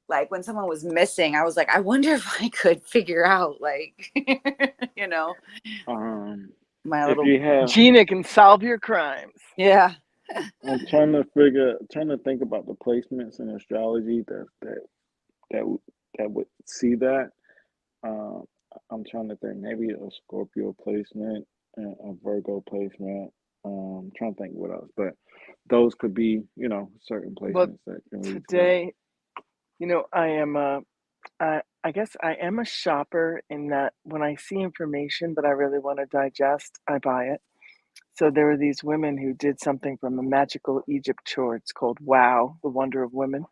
like when someone was missing, I was like, I wonder if I could figure out, like, you know, my If little you have, Gina can solve your crimes. yeah. I'm trying to think about the placements in astrology that would see that. Um, I'm trying to think maybe a Scorpio placement and a Virgo placement. Trying to think what else, but those could be, certain Well, placements that can lead to that. today, I am I guess I am a shopper in that when I see information that I really want to digest, I buy it. So there were these women who did something from a magical Egypt chore. It's called Wow, the Wonder of Women.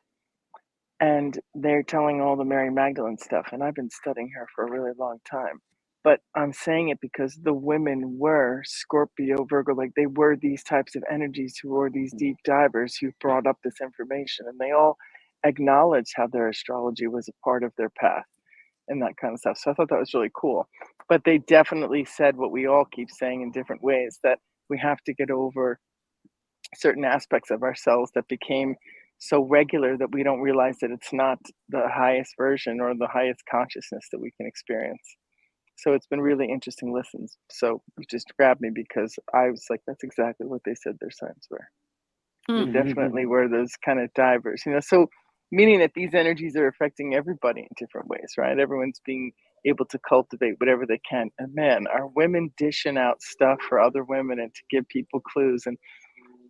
And they're telling all the Mary Magdalene stuff. And I've been studying her for a really long time. But I'm saying it because the women were Scorpio, Virgo, like they were these types of energies who were these deep divers who brought up this information. And they all acknowledged how their astrology was a part of their path and that kind of stuff. So I thought that was really cool. But they definitely said what we all keep saying in different ways, that we have to get over certain aspects of ourselves that became so regular that we don't realize that it's not the highest version or the highest consciousness that we can experience. So it's been really interesting listens. So you just grabbed me because I was like, that's exactly what they said their signs were. They definitely were those kind of divers, so meaning that these energies are affecting everybody in different ways, right? Everyone's being able to cultivate whatever they can. And man, are women dishing out stuff for other women and to give people clues. And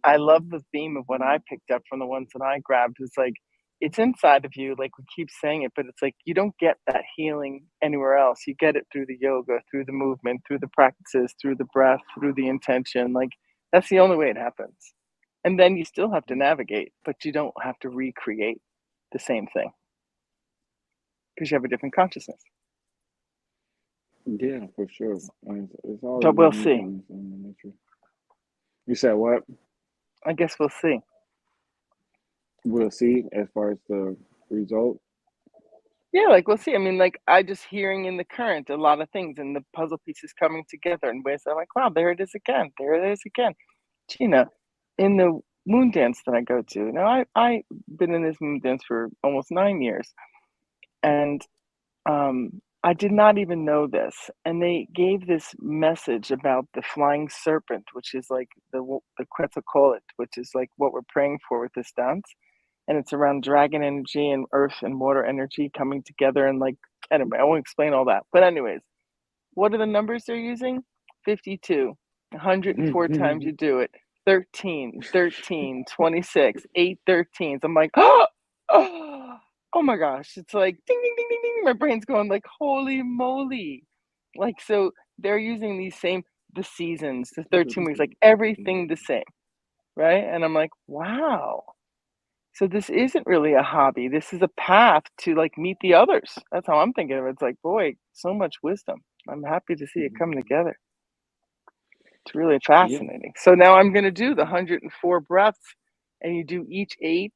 I love the theme of what I picked up from the ones that I grabbed. It's like, it's inside of you, like we keep saying it, but it's like you don't get that healing anywhere else. You get it through the yoga, through the movement, through the practices, through the breath, through the intention. Like that's the only way it happens. And then you still have to navigate, but you don't have to recreate the same thing because you have a different consciousness. Yeah, for sure. It's all But we'll unique see. in its own nature. You said what? I guess we'll see. We'll see as far as the result. Yeah, like we'll see. I mean, like I just hearing in the current a lot of things and the puzzle pieces coming together in ways that I'm like, wow, there it is again. There it is again. Gina, in the moon dance that I go to, now I've been in this moon dance for almost 9 years. And I did not even know this. And they gave this message about the flying serpent, which is like the Quetzalcoatl, which is like what we're praying for with this dance. And it's around dragon energy and earth and water energy coming together. And like, anyway, I won't explain all that. But anyways, what are the numbers they're using? 52, 104 times you do it. 13, 13, 26, 8 13s. I'm like, oh my gosh. It's like ding, ding, ding, ding, ding. My brain's going like, holy moly. Like, so they're using the seasons, the 13 weeks, like everything the same. Right. And I'm like, wow. So this isn't really a hobby. This is a path to like meet the others. That's how I'm thinking of it. It's like, boy, so much wisdom. I'm happy to see it come together. It's really Yeah. fascinating. So now I'm going to do the 104 breaths, and you do each 8.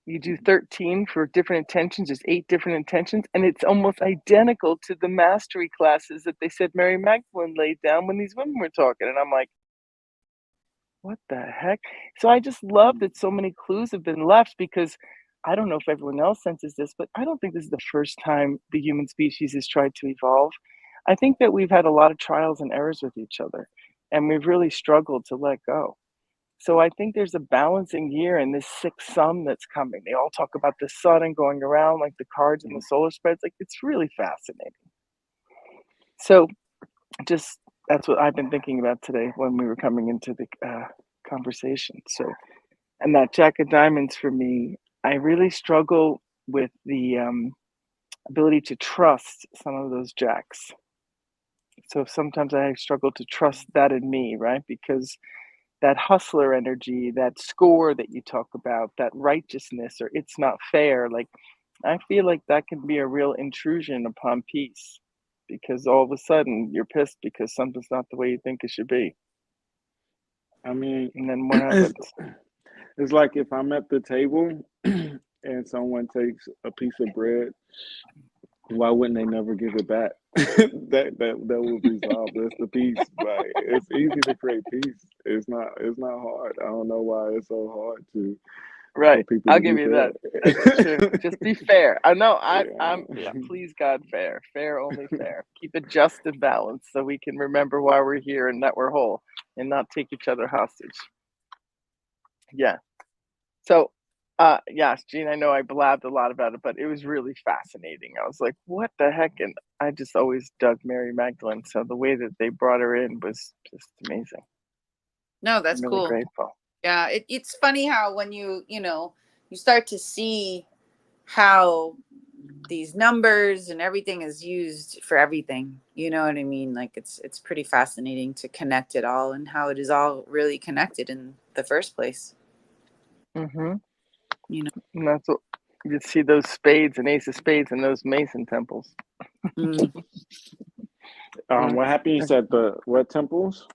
You do 13 for different intentions. There's 8 different intentions, and it's almost identical to the mastery classes that they said Mary Magdalene laid down when these women were talking. And I'm like, what the heck? So I just love that so many clues have been left because I don't know if everyone else senses this, but I don't think this is the first time the human species has tried to evolve. I think that we've had a lot of trials and errors with each other, and we've really struggled to let go. So I think there's a balancing year in this sixth sun that's coming. They all talk about the sun and going around like the cards and the solar spreads. Like it's really fascinating. So just that's what I've been thinking about today when we were coming into the conversation. So, and that Jack of Diamonds for me, I really struggle with the ability to trust some of those jacks. So sometimes I struggle to trust that in me, right? Because that hustler energy, that score that you talk about, that righteousness or it's not fair, like I feel like that can be a real intrusion upon peace because all of a sudden you're pissed because something's not the way you think it should be. I mean, And then what it's, happens? it's like if I'm at the table and someone takes a piece of bread, why wouldn't they never give it back? that will resolve. That's the peace. Like it's easy to create peace. It's not hard. I don't know why it's so hard for Right. people I'll to give be you that. That's true. fair. Just be fair. I know I'm Yeah. please God fair. Fair, only fair. Keep it just and balanced so we can remember why we're here and that we're whole and not take each other hostage. Yeah. So yes, Gene, I know I blabbed a lot about it, but it was really fascinating. I was like, what the heck? And I just always dug Mary Magdalene. So the way that they brought her in was just amazing. No, that's I'm really cool. grateful. Yeah, it's funny how when you start to see how these numbers and everything is used for everything. You know what I mean? Like it's pretty fascinating to connect it all and how it is all really connected in the first place. Mm-hmm. You know. And that's what you see, those spades and ace of spades in those Mason temples. Mm. What happened? You said the what temples?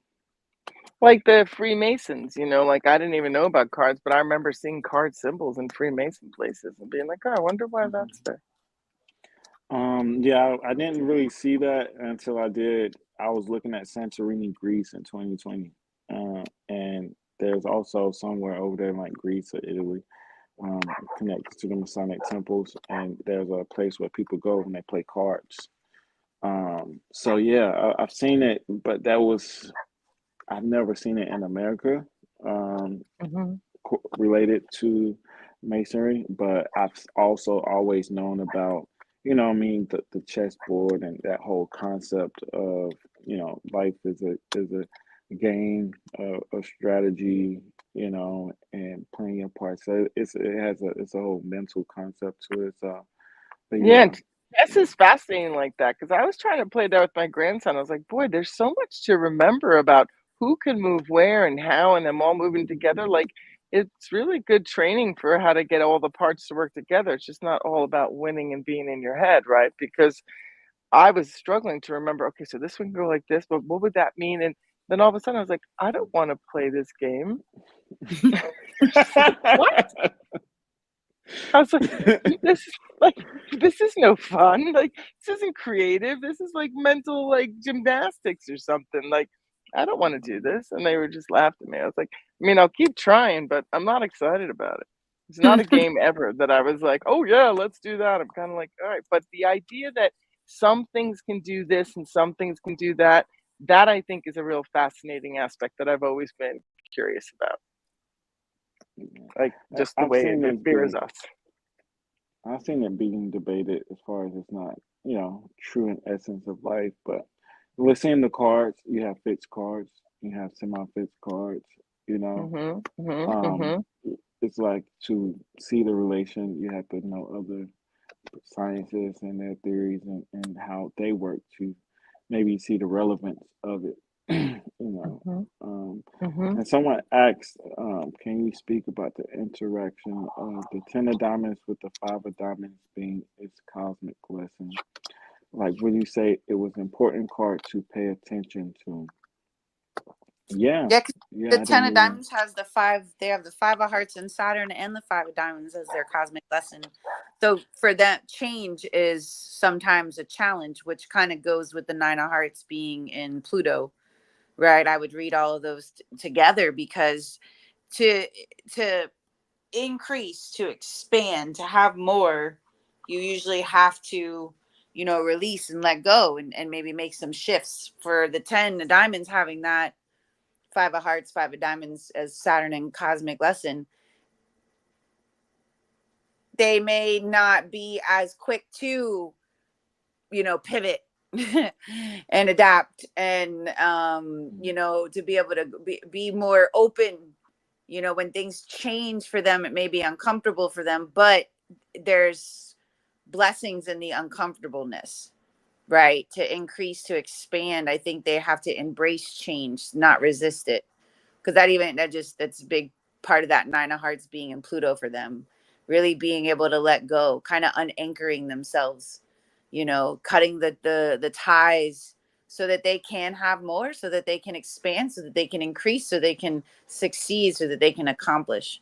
Like the Freemasons, like I didn't even know about cards, but I remember seeing card symbols in Freemason places and being like, oh, I wonder why that's there. Yeah, I didn't really see that until I did. I was looking at Santorini, Greece in 2020, and there's also somewhere over there in like Greece or Italy, connected to the Masonic temples, and there's a place where people go when they play cards. So yeah, I've seen it, but I've never seen it in America. Um, Mm-hmm. Related to masonry, but I've also always known about, I mean, the chessboard and that whole concept of, life is a game, a strategy, and playing your part. So it's a whole mental concept to it. So, but Yeah, yeah. and chess is fascinating like that because I was trying to play that with my grandson. I was like, boy, there's so much to remember about who can move where and how, and them all moving together. Like, it's really good training for how to get all the parts to work together. It's just not all about winning and being in your head, right? Because I was struggling to remember, okay, so this one can go like this, but what would that mean? And then all of a sudden I was like, I don't want to play this game. Just like, what? I was like, this is like this is no fun. Like this isn't creative. This is like mental like gymnastics or something. Like I don't want to do this. And they were just laughing at me. I was like, I mean, I'll keep trying, but I'm not excited about it. It's not a game ever that I was like, oh yeah, let's do that. I'm kind of like, all right. But the idea that some things can do this and some things can do that, that I think is a real fascinating aspect that I've always been curious about. Like just the I've way seen it it mirrors being us. I've seen it being debated as far as it's not, true in essence of life. But we're seeing the cards. You have fixed cards. You have semi-fixed cards. You know, Mhm, mhm, um, mhm, it's like to see the relation. You have to know other sciences and their theories and how they work to maybe see the relevance of it. you know. mhm, Um, mhm. and someone asked, can you speak about the interaction of the 10 of diamonds with the 5 of diamonds being its cosmic lesson? Like, would you say it was an important card to pay attention to? Yeah, Yeah, 'cause yeah, the I Ten didn't of even. Diamonds has the five. They have the Five of Hearts in Saturn and the Five of Diamonds as their cosmic lesson. So for that, change is sometimes a challenge, which kind of goes with the Nine of Hearts being in Pluto, right? I would read all of those together because to to increase, to expand, to have more, you usually have to, release and let go and maybe make some shifts. For the 10 of diamonds having that Five of Hearts, Five of Diamonds as Saturn and cosmic lesson, they may not be as quick to, pivot and adapt and, to be able to be more open. When things change for them, it may be uncomfortable for them, but there's blessings in the uncomfortableness, right? To increase, to expand. I think they have to embrace change, not resist it. Because that's a big part of that Nine of Hearts being in Pluto for them, really being able to let go, kind of unanchoring themselves, cutting the ties so that they can have more, so that they can expand, so that they can increase, so they can succeed, so that they can accomplish.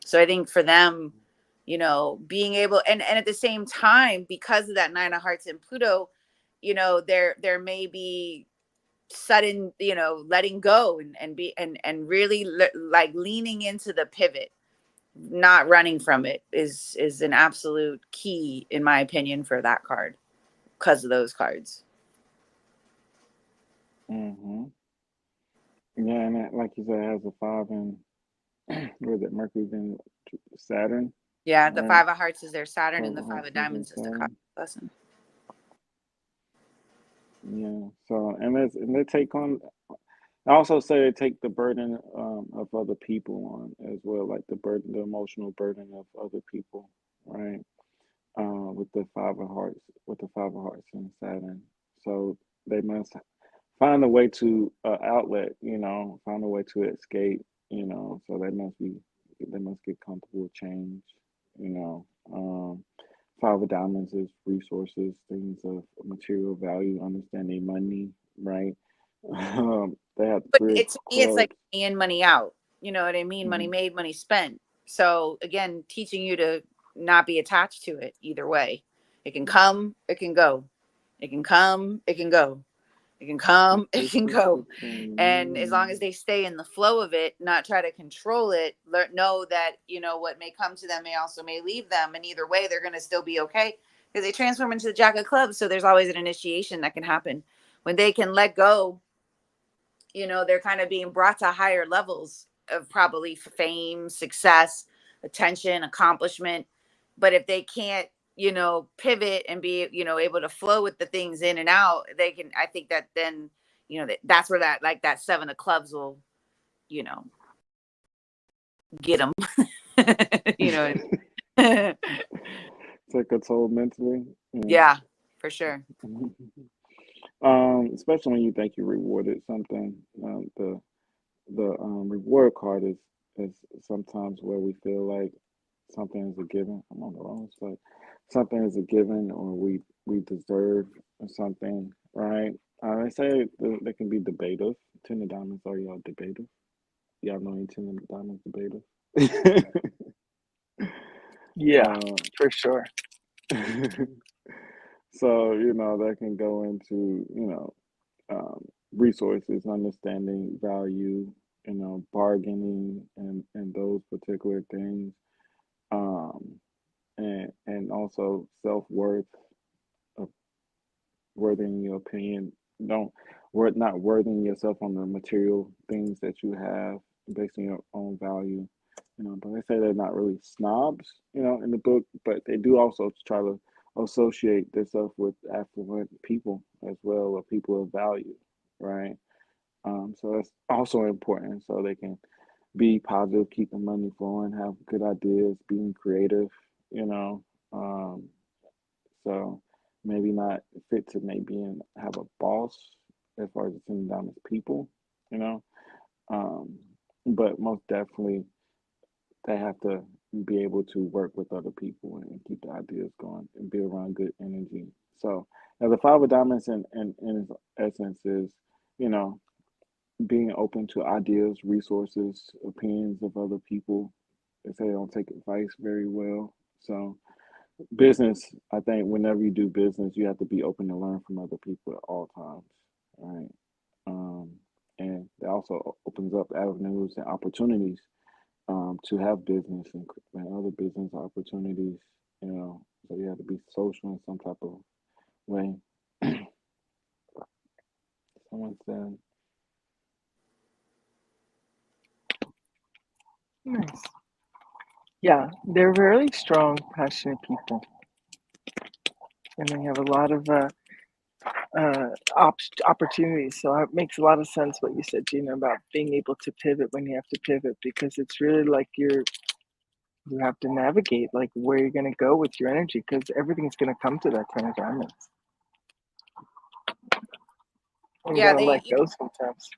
So I think for them, being able, and at the same time, because of that Nine of Hearts in Pluto, there may be sudden, letting go and really like leaning into the pivot, not running from it is an absolute key, in my opinion, for that card, because of those cards. Hmm. Yeah, and like you said, it has a five and was it Mercury and Saturn, Yeah, the right? Five of Hearts is their Saturn, and 12 the of Five Hearts of is their Diamonds is the cosmic Saturn. lesson. Yeah. So and they take on. I also say they take the burden of other people on as well, like the emotional burden of other people, right? with the five of hearts, and Saturn. So they must find a way to outlet, find a way to escape, So they must get comfortable with change, you know. Five of Diamonds is resources, things of material value, understanding money, right? They have But Three of to me, it's like Clubs. money in, money out. You know what I mean? Money Hmm. made, money spent. So again, teaching you to not be attached to it either way. It can come, it can go. It can come, it can go. It can come, it can go. And as long as they stay in the flow of it, not try to control it, know that, what may come to them may leave them. And either way, they're going to still be okay because they transform into the Jack of Clubs. So there's always an initiation that can happen. When they can let go, they're kind of being brought to higher levels of probably fame, success, attention, accomplishment. But if they can't, pivot and be, able to flow with the things in and out, they can, I think that then, that's where that, like that 7 of clubs will, you know, get them, you know. Take a toll mentally. Yeah. Yeah, for sure. Especially when you think you rewarded something. The reward card is sometimes where we feel like something is a given. I'm on the wrong side. Something is a given, or we deserve something, right? They say they can be debative. Ten of Diamonds, are y'all debative? Y'all know any Ten of Diamonds debative? Yeah, uh, for sure. so that can go into um, resources, understanding value, bargaining, and those particular things, um, and also self worth, worthing your opinion. Don't worth not worthing yourself on the material things that you have based on your own value. But they say they're not really snobs, in the book, but they do also try to associate themselves with affluent people as well, or people of value, right? So that's also important, so they can be positive, keep the money flowing, have good ideas, being creative, you know. Um, so maybe not fit to maybe have a boss as far as sitting down as people, you know. Um, but most definitely they have to be able to work with other people and keep the ideas going and be around good energy. So now the Five of Diamonds in its essence is, you know, being open to ideas, resources, opinions of other people. They say they don't take advice very well. So business, I think whenever you do business, you have to be open to learn from other people at all times, right? Um, and it also opens up avenues and opportunities to have business and other business opportunities, So you have to be social in some type of way. Someone said, Nice. Yeah, they're really strong, passionate people, and they have a lot of opportunities. So it makes a lot of sense what you said, Gina, about being able to pivot when you have to pivot, because it's really like you have to navigate like where you're going to go with your energy, because everything's going to come to that 10 of diamonds, and you Yeah, got to let go sometimes.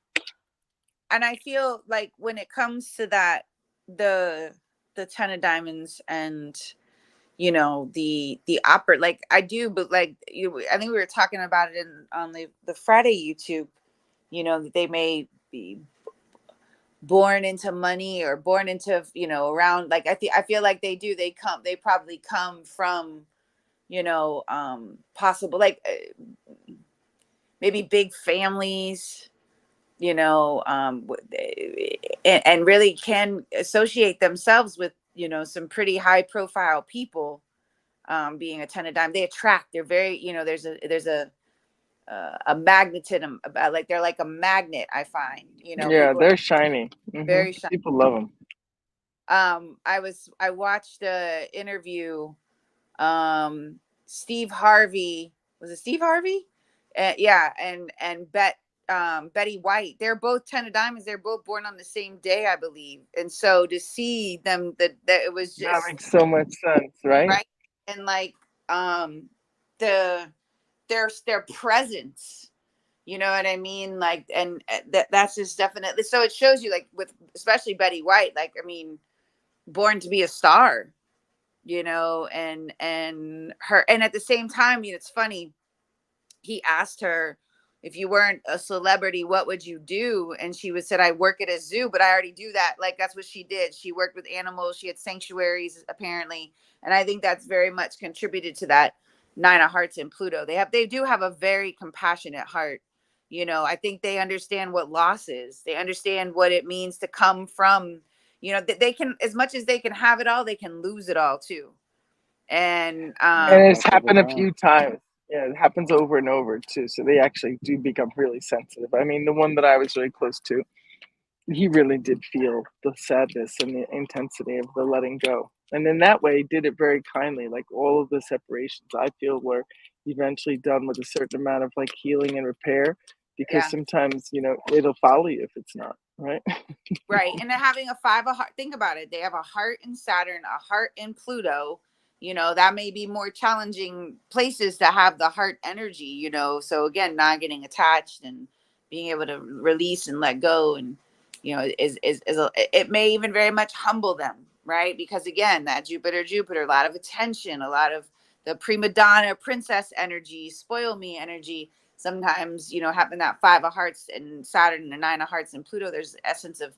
and I feel like when it comes to that, the 10 of diamonds and the opera, like I do, but like I think we were talking about it on the Friday YouTube, that they may be born into money or born into around, like I feel like they probably come from possible, like maybe big families, and really can associate themselves with some pretty high profile people. Being a 10 of diamonds, they attract, they're very, there's a magnetism about, like they're like a magnet, I find, Yeah, people are they're shiny. very shy. People love them. I watched the interview. Steve Harvey, was it Steve Harvey? Yeah, and Betty White. They're both 10 of diamonds. They're both born on the same day, I believe. And so to see them, that it was That just makes so much sense, right? right. And like the their presence, you know what I mean, like, and that's just definitely, so it shows you, like, with especially Betty White, like, I mean, born to be a star, you know, and her, and at the same time, you know, it's funny, he asked her, if you weren't a celebrity, what would you do? And she would said, I work at a zoo, but I already do that. Like, that's what she did. She worked with animals. She had sanctuaries, apparently. And I think that's very much contributed to that Nine of Hearts and Pluto. They do have a very compassionate heart. You know, I think they understand what loss is. They understand what it means to come from, you know, they can, as much as they can have it all, they can lose it all too. And And it's Most of the happened a time. few times. Yeah, it happens over and over too. So they actually do become really sensitive. I mean, the one that I was really close to, he really did feel the sadness and the intensity of the letting go. And in that way, did it very kindly. Like all of the separations, I feel, were eventually done with a certain amount of like healing and repair. Because yeah. sometimes, you know, it'll follow you if it's not, right? Right. And then having a five of heart, think about it. They have a heart in Saturn, a heart in Pluto. You know, that may be more challenging places to have the heart energy, you know. So again, not getting attached and being able to release and let go, and you know, it may even very much humble them, right? Because again, that Jupiter, a lot of attention, a lot of the prima donna princess energy, spoil me energy. Sometimes, you know, having that five of hearts and Saturn and the nine of hearts and Pluto, there's the essence of,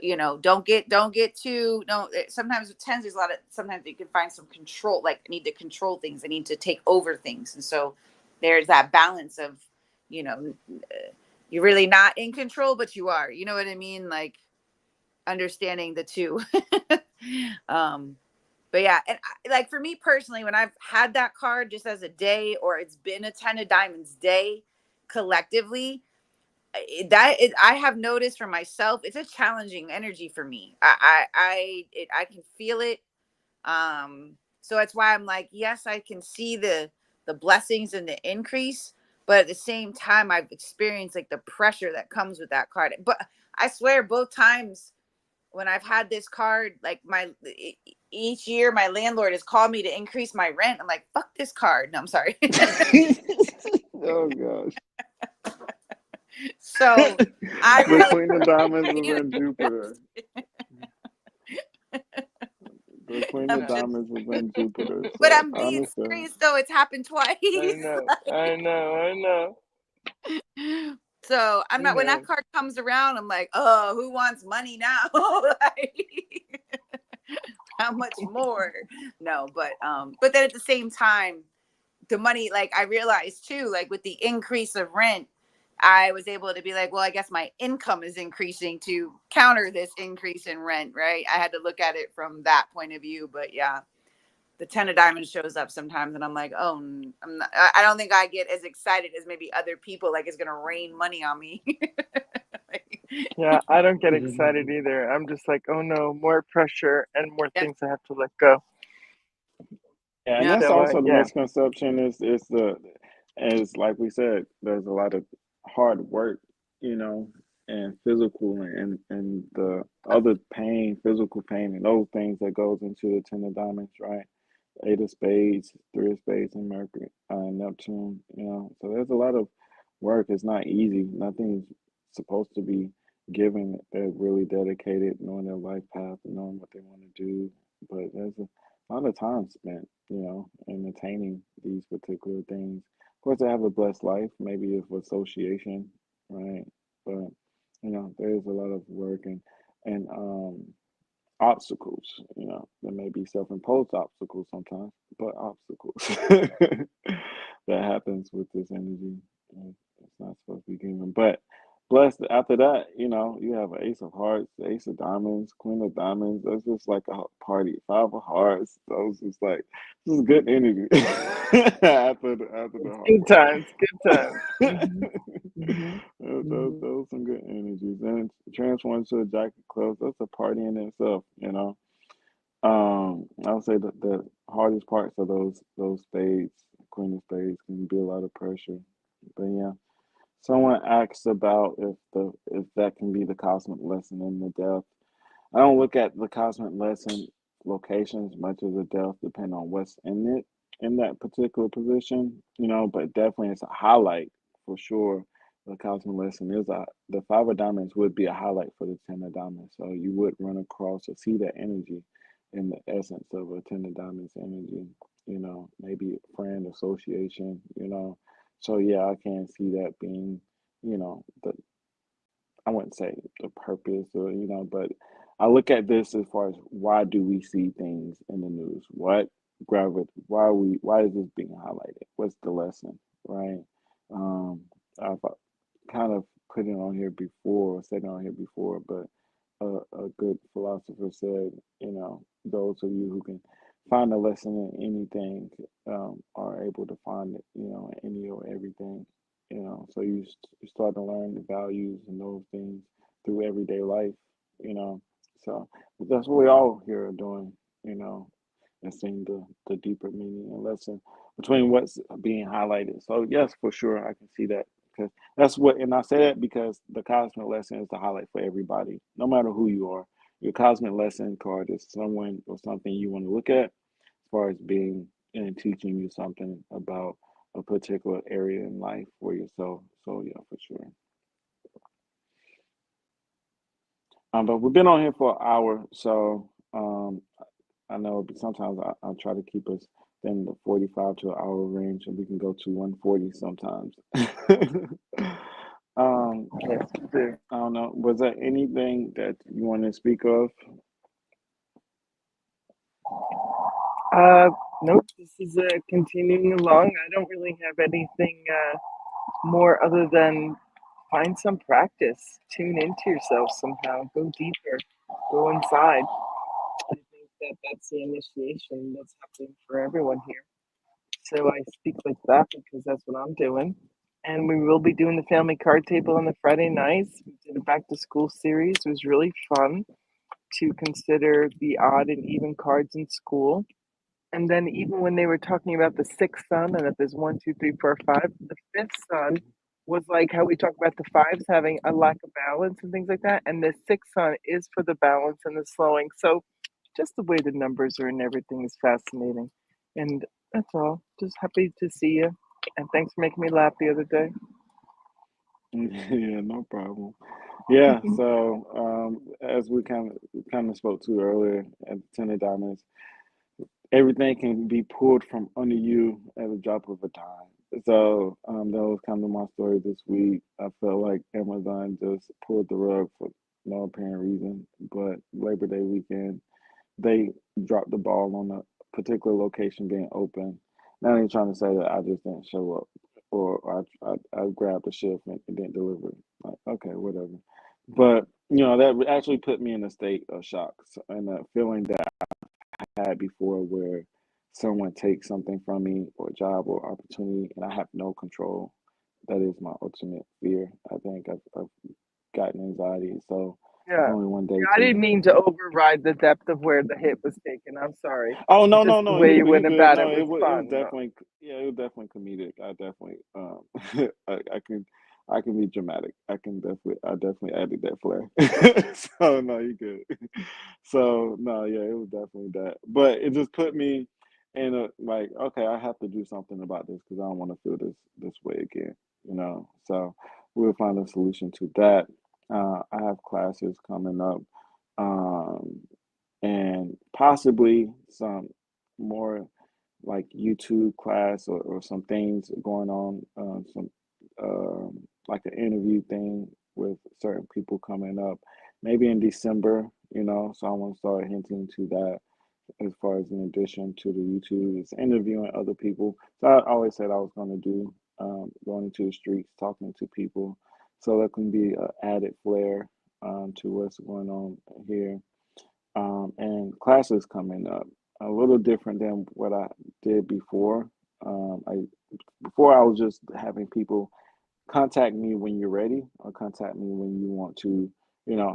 you know, don't get too, no, sometimes with tens, there's a lot of, sometimes you can find some control, like I need to control things, I need to take over things. And so there's that balance of, you know, you're really not in control, but you are, you know what I mean? Like understanding the two. But yeah, and like for me personally, when I've had that card just as a day, or it's been a 10 of diamonds day collectively, I have noticed for myself, it's a challenging energy for me. I can feel it. So that's why I'm like, yes, I can see the blessings and the increase, but at the same time, I've experienced like the pressure that comes with that card. But I swear, both times when I've had this card, like each year, my landlord has called me to increase my rent. I'm like, fuck this card. No, I'm sorry. Oh gosh. So I The really, Queen of Diamonds is in Jupiter. The Queen I'm of just, Diamonds is in Jupiter, but so I'm I being understand. serious though. It's happened twice. I know, I know, I know. So I'm You not, when know, that card comes around, I'm like, oh, who wants money now? Like, how much more? No, but then at the same time, the money, like I realized too, like with the increase of rent, I was able to be like, well, I guess my income is increasing to counter this increase in rent, right? I had to look at it from that point of view. But yeah, the 10 of diamonds shows up sometimes and I'm like, oh, I'm not, I don't think I get as excited as maybe other people, like it's gonna rain money on me. Like, yeah, I don't get excited either. I'm just like, oh no, more pressure and more yeah, things I have to let go. Yeah, and yeah, that's So, also the yeah, misconception is the as like we said, there's a lot of hard work, you know, and physical and the other pain, physical pain, and those things that goes into the Ten of Diamonds, right? Eight of Spades, Three of Spades, and Mercury, Neptune. You know, so there's a lot of work. It's not easy. Nothing's supposed to be given. They're really dedicated, knowing their life path and knowing what they want to do. But there's a lot of time spent, you know, in attaining these particular things. Of course, they have a blessed life, maybe of association, right? But you know, there's a lot of work and obstacles. You know, there may be self-imposed obstacles sometimes, but obstacles that happens with this energy. It's not supposed to be given, but blessed. After that, you know, you have an Ace of Hearts, Ace of Diamonds, Queen of Diamonds. That's just like a party. Five of Hearts. Those is like this is good energy after the hard good work. times, good times. Hmm. Those some good energies. And it transforms to a Jack of Clubs. That's a party in itself, you know. I would say that the hardest parts of those spades, Queen of Spades, can be a lot of pressure. But yeah, someone asks about if that can be the cosmic lesson in the death. I don't look at the cosmic lesson location as much as the death, depending on what's in it. in that particular position, but definitely it's a highlight for sure. The cosmic lesson is the five of diamonds would be a highlight for the ten of diamonds. So you would run across or see that energy in the essence of a ten of diamonds energy, maybe friend association. So yeah, I can see that being, the I wouldn't say the purpose but I look at this as far as why do we see things in the news? What why is this being highlighted? What's the lesson, right? I've kind of put it on here before, said it on here before, but a good philosopher said, those of you who can find a lesson in anything are able to find it, in any or everything. So you start to learn the values and those things through everyday life. You know, so that's what we all here are doing. You know, and seeing the deeper meaning and lesson between what's being highlighted. So yes, for sure, I can see that because that's what, and I say that because the cosmic lesson is the highlight for everybody, no matter who you are. Your cosmic lesson card is someone or something you want to look at as far as being and teaching you something about a particular area in life for yourself. So yeah, for sure. But we've been on here for an hour, so I know sometimes I try to keep us in the 45 to an hour range, and we can go to 140 sometimes. Yes, we do. I don't know. Was there anything that you want to speak of? Uh, nope. This is continuing along. I don't really have anything more other than find some practice. Tune into yourself somehow. Go deeper. Go inside. I think that's the initiation that's happening for everyone here. So I speak like that because that's what I'm doing. And we will be doing the family card table on the Friday nights. We did a back to school series. It was really fun to consider the odd and even cards in school. And then even when they were talking about the sixth sun and that there's one, two, three, four, five, the fifth sun was like how we talk about the fives having a lack of balance and things like that. And the sixth sun is for the balance and the slowing. So just the way the numbers are and everything is fascinating. And that's all. Just happy to see you. And thanks for making me laugh the other day. Yeah, no problem. Yeah, so as we kind of spoke to earlier at the Ten of Diamonds, everything can be pulled from under you at a drop of a dime. So that was kind of my story this week. I felt like Amazon just pulled the rug for no apparent reason, but Labor Day weekend they dropped the ball on a particular location being open. Now they're trying to say that I just didn't show up or I grabbed a shift and didn't deliver. Like, okay, whatever. But, that actually put me in a state of shock and a feeling that I had before where someone takes something from me or a job or opportunity and I have no control. That is my ultimate fear. I think I've gotten anxiety. So it's Yeah. only one day Yeah, I to didn't mean to override the depth of where the hit was taken. I'm sorry. Oh no Just no the no way you you went good about no it was it was fun, though. definitely yeah it was definitely comedic. I definitely I can be dramatic. I definitely added that flair. So no you good. So no yeah it was definitely that. But it just put me in a like okay I have to do something about this because I don't want to feel this way again. So we'll find a solution to that. I have classes coming up. Um, and possibly some more like YouTube class or some things going on, some like an interview thing with certain people coming up, maybe in December, so I want to start hinting to that as far as in addition to the YouTube, is interviewing other people. So I always said I was going to do going into the streets, talking to people, so that can be an added flair to what's going on here and classes coming up a little different than what I did before. I before I was just having people contact me when you're ready or contact me when you want to,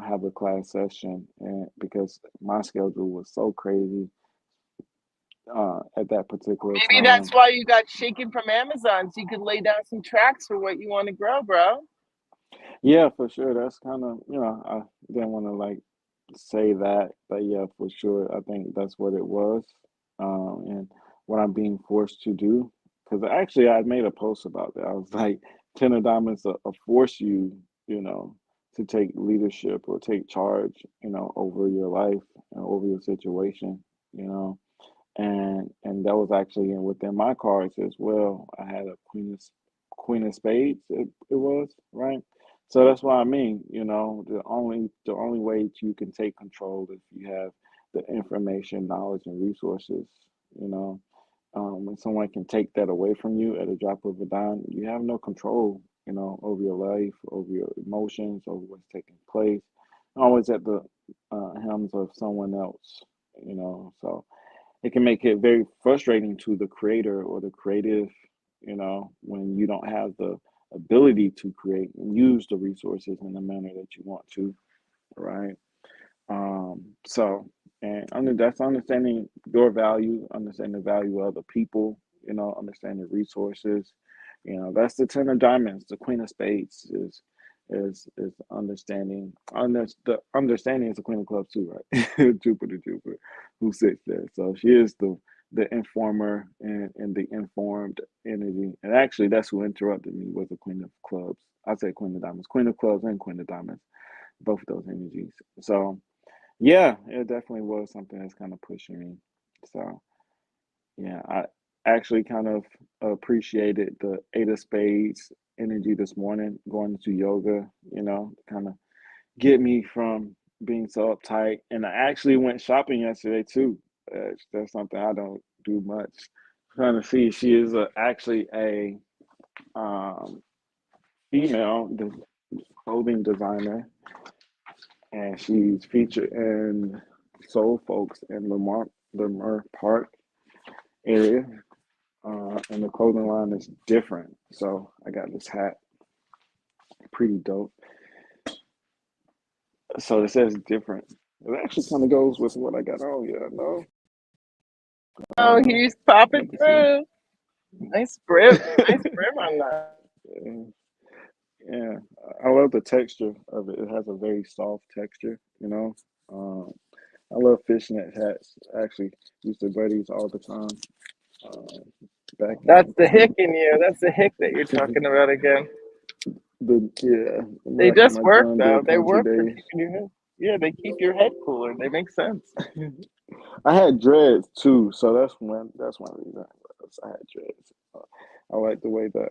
have a class session. And because my schedule was so crazy at that particular Maybe that's time. why you got shaken from Amazon, so you could lay down some tracks for what you want to grow, bro. Yeah, for sure. That's kind of, I didn't want to like say that, but yeah, for sure. I think that's what it was. And what I'm being forced to do. Because actually, I made a post about that. I was like, Ten of Diamonds force you, you know, to take leadership or take charge, over your life and over your situation, you know. And that was actually within my cards as well. I had a Queen of Spades. It was right. So that's what I mean. The only way you can take control if you have the information, knowledge, and resources. You know, when someone can take that away from you at a drop of a dime, you have no control. Over your life, over your emotions, over what's taking place. Always at the helms of someone else. So it can make it very frustrating to the creator or the creative, when you don't have the ability to create and use the resources in the manner that you want to, right? So, and that's understanding your value, understanding the value of other people, understanding resources. That's the Ten of Diamonds. The Queen of Spades is understanding. The understanding is the Queen of Clubs too, right? Jupiter, who sits there. So she is the informer and the informed energy. And actually, that's who interrupted me was the Queen of Clubs. I said Queen of Diamonds, Queen of Clubs, and Queen of Diamonds, both of those energies. So yeah, it definitely was something that's kind of pushing me. So yeah, I actually kind of appreciated the Eight of Spades energy this morning, going into yoga, kind of get me from being so uptight. And I actually went shopping yesterday too. That's something I don't do much. Trying to see, she is actually a um, female clothing designer, and she's featured in Soul Folks in Lamar Park area. And the clothing line is different. So I got this hat, pretty dope. So it says different. It actually kind of goes with what I got on. Yeah, no. Oh, he's popping through. Nice brim. Nice brim on that. Yeah, yeah, I love the texture of it. It has a very soft texture. Um, I love fishnet hats. I actually used to wear these all the time. Uh, back That's in the hick in you. That's the hick that you're talking about again. They back in just my work John Deere though. They country work for days. keeping your head. Yeah, they keep your head cooler. They make sense. I had dreads too, so that's one reason I had dreads. I like the way that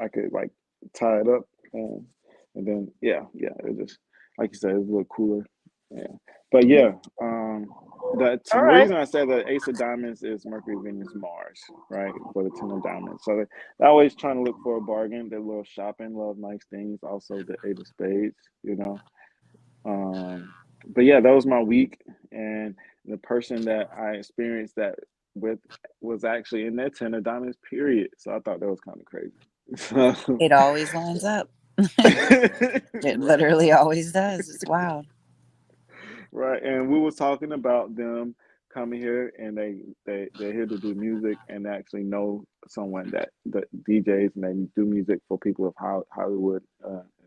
I could like tie it up and then yeah, it just like you said, it's a little cooler. Yeah, but yeah, All the right. reason I said that Ace of Diamonds is Mercury, Venus, Mars, right, for the Ten of Diamonds. So they're always trying to look for a bargain. They love shopping, love nice things. Also the Eight of Spades, you know. Um, but yeah, that was my week, and the person that I experienced that with was actually in that Ten of Diamonds period. So I thought that was kind of crazy. So, It always lines up. It right, literally always does. It's wild. right, and we was talking about them coming here, and they're here to do music, and actually know someone that DJs and they do music for people of Hollywood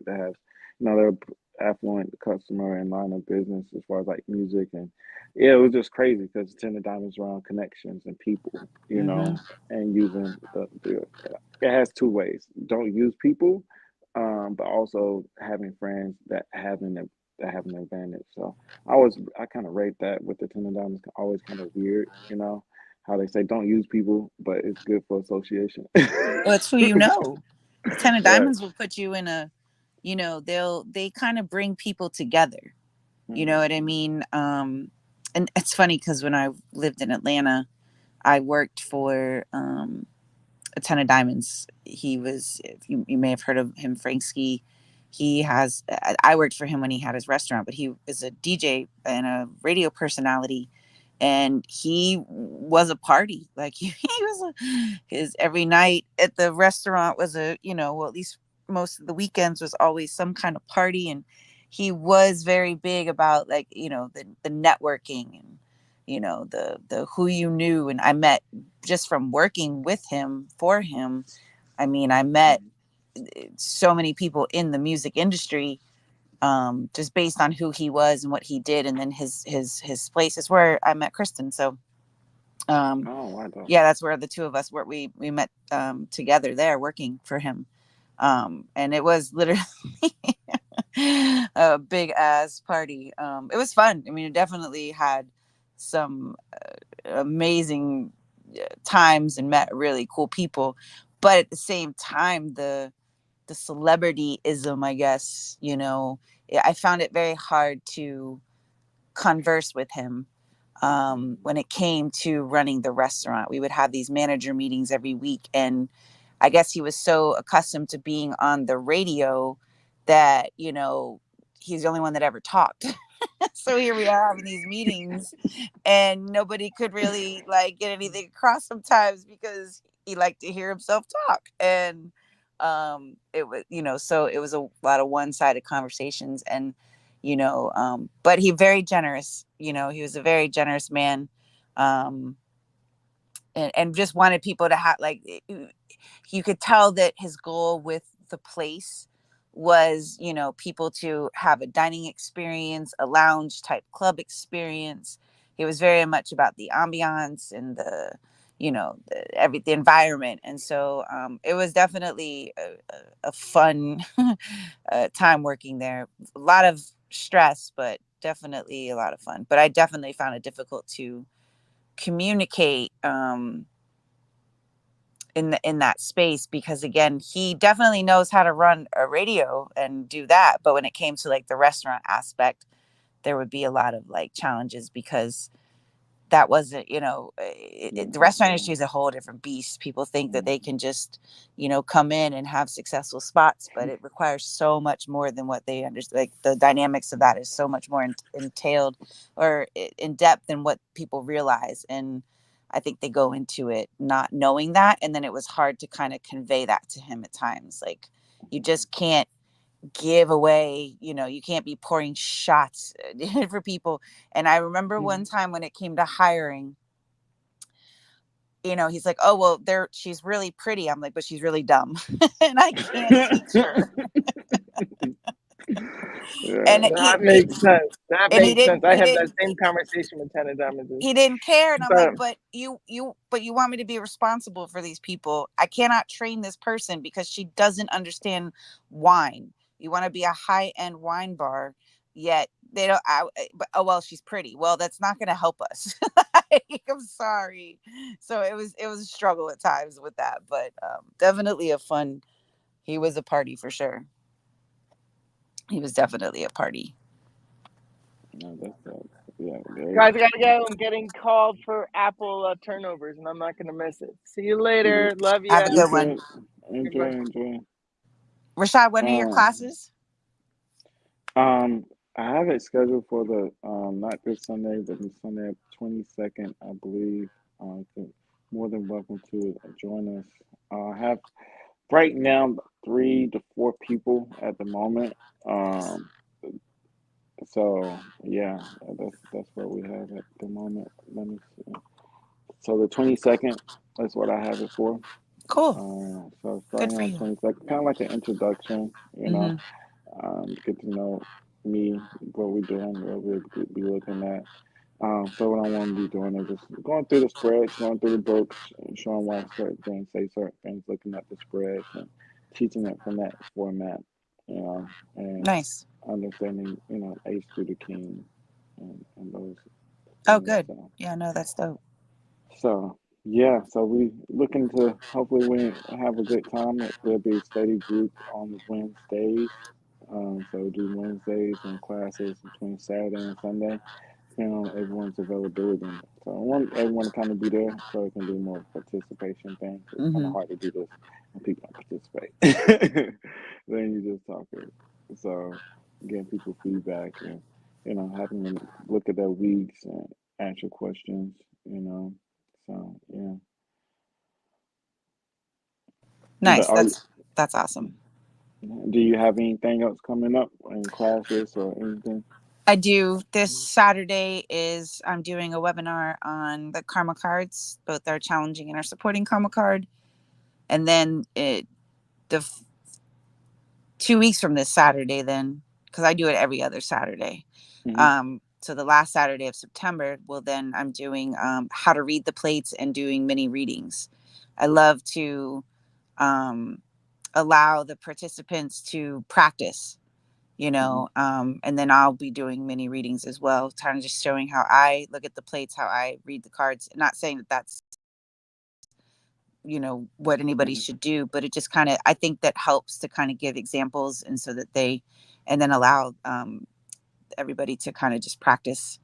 that has, they're affluent customer and line of business as far as like music. And yeah, it was just crazy because Ten of Diamonds around connections and people, Hmm. and using it has two ways. Don't use people, but also having friends that have an advantage. So I kind of rate that with the Ten of Diamonds, always kind of weird, how they say don't use people, but it's good for association. Well, it's who you know. The Ten of Right. Diamonds will put you in a, they kind of bring people together. You know what I Mhm. mean? And it's funny because when I lived in Atlanta, I worked for a Ten of Diamonds. He was, if you may have heard of him, Frank Ski. He has, I worked for him when he had his restaurant, but he is a DJ and a radio personality. And he was a party. Like he was his every night at the restaurant was well, at least most of the weekends was always some kind of party. And he was very big about like, the networking and, the who you knew. And I met just from working with him for him. I mean, I met so many people in the music industry, just based on who he was and what he did, and then his place is where I met Kristen. So Oh, why though? Yeah, that's where the two of us were. We met together there working for him. And it was literally a big ass party. It was fun. I mean, it definitely had some amazing times and met really cool people, but at the same time, the celebrityism, I guess, I found it very hard to converse with him when it came to running the restaurant. We would have these manager meetings every week, and I guess he was so accustomed to being on the radio that he's the only one that ever talked. So here we are having these meetings, and nobody could really like get anything across sometimes because he liked to hear himself talk. And it was, so it was a lot of one-sided conversations. And but he very generous. He was a very generous man. um and just wanted people to have, like, you could tell that his goal with the place was, people to have a dining experience, a lounge type club experience. He was very much about the ambiance and the environment. And so it was definitely a fun time working there. A lot of stress, but definitely a lot of fun. But I definitely found it difficult to communicate in that space, because again, he definitely knows how to run a radio and do that, but when it came to like the restaurant aspect, there would be a lot of like challenges, because that wasn't, the restaurant industry is a whole different beast. People think that they can just, come in and have successful spots, but it requires so much more than what they understand. Like the dynamics of that is so much more entailed or in depth than what people realize. And I think they go into it not knowing that. And then it was hard to kind of convey that to him at times. Like, you just can't give away, you can't be pouring shots for people. And I remember one time when it came to hiring, he's like, oh, well, she's really pretty. I'm like, but she's really dumb. And I can't teach her. Yeah. And That makes sense. That and he makes sense. didn't I he have that didn't same conversation with Tenant Damages. he didn't care. And I'm like, But but you want me to be responsible for these people. I cannot train this person because she doesn't understand wine. You want to be a high-end wine bar, yet they don't. But, oh well, she's pretty. Well, that's not going to help us. I'm sorry. So it was a struggle at times with that, but definitely a fun. He was a party for sure. He was definitely a party. No, that's yeah, great. guys, I gotta go. I'm getting called for Apple turnovers, and I'm not gonna miss it. See you Yeah. later. Love Have ya. a You good one. good? Enjoy, Goodbye. enjoy. Rashad, when are your Um, classes? um, I have it scheduled for the not this Sunday, but the Sunday 22nd, I believe. So more than welcome to join us. I have right now 3 to 4 people at the moment. Nice. Um, so yeah, that's what we have at the moment. Let me see. So the 22nd, that's what I have it for. Cool. So Good starting for on you. 22nd, kind of like an introduction, Mm-hmm. get to know me, what we're doing, what we'll be looking at. So what I want to be doing is just going through the spreads, going through the books, and showing why certain things say certain things, looking at the spreads and teaching it from that format, and Nice. understanding, Ace through the King and those Oh, things. good. So Yeah, no, that's dope. so yeah, so we looking to hopefully we have a good time. There'll be a study group on Wednesdays. So do Wednesdays and classes between Saturday and Sunday, depending on everyone's availability. So I want everyone to kind of be there so it can be more participation thing. It's kind of Mm-hmm. hard to do this when people don't participate. Then you just talking. So getting people feedback and having them look at their weeks and answer questions. You know, so yeah. But Nice. That's awesome. do you have anything else coming up in classes or anything? I do. This Saturday is I'm doing a webinar on the karma cards, both our challenging and our supporting karma card. And then the 2 weeks from this Saturday, then, because I do it every other Saturday. Hmm. So the last Saturday of September, well, then I'm doing how to read the plates and doing mini readings. I love to allow the participants to practice, and then I'll be doing mini readings as well, kind of just showing how I look at the plates, how I read the cards. Not saying that that's, what anybody should do, but it just kind of, I think that helps to kind of give examples, and so that and then allow everybody to kind of just practice.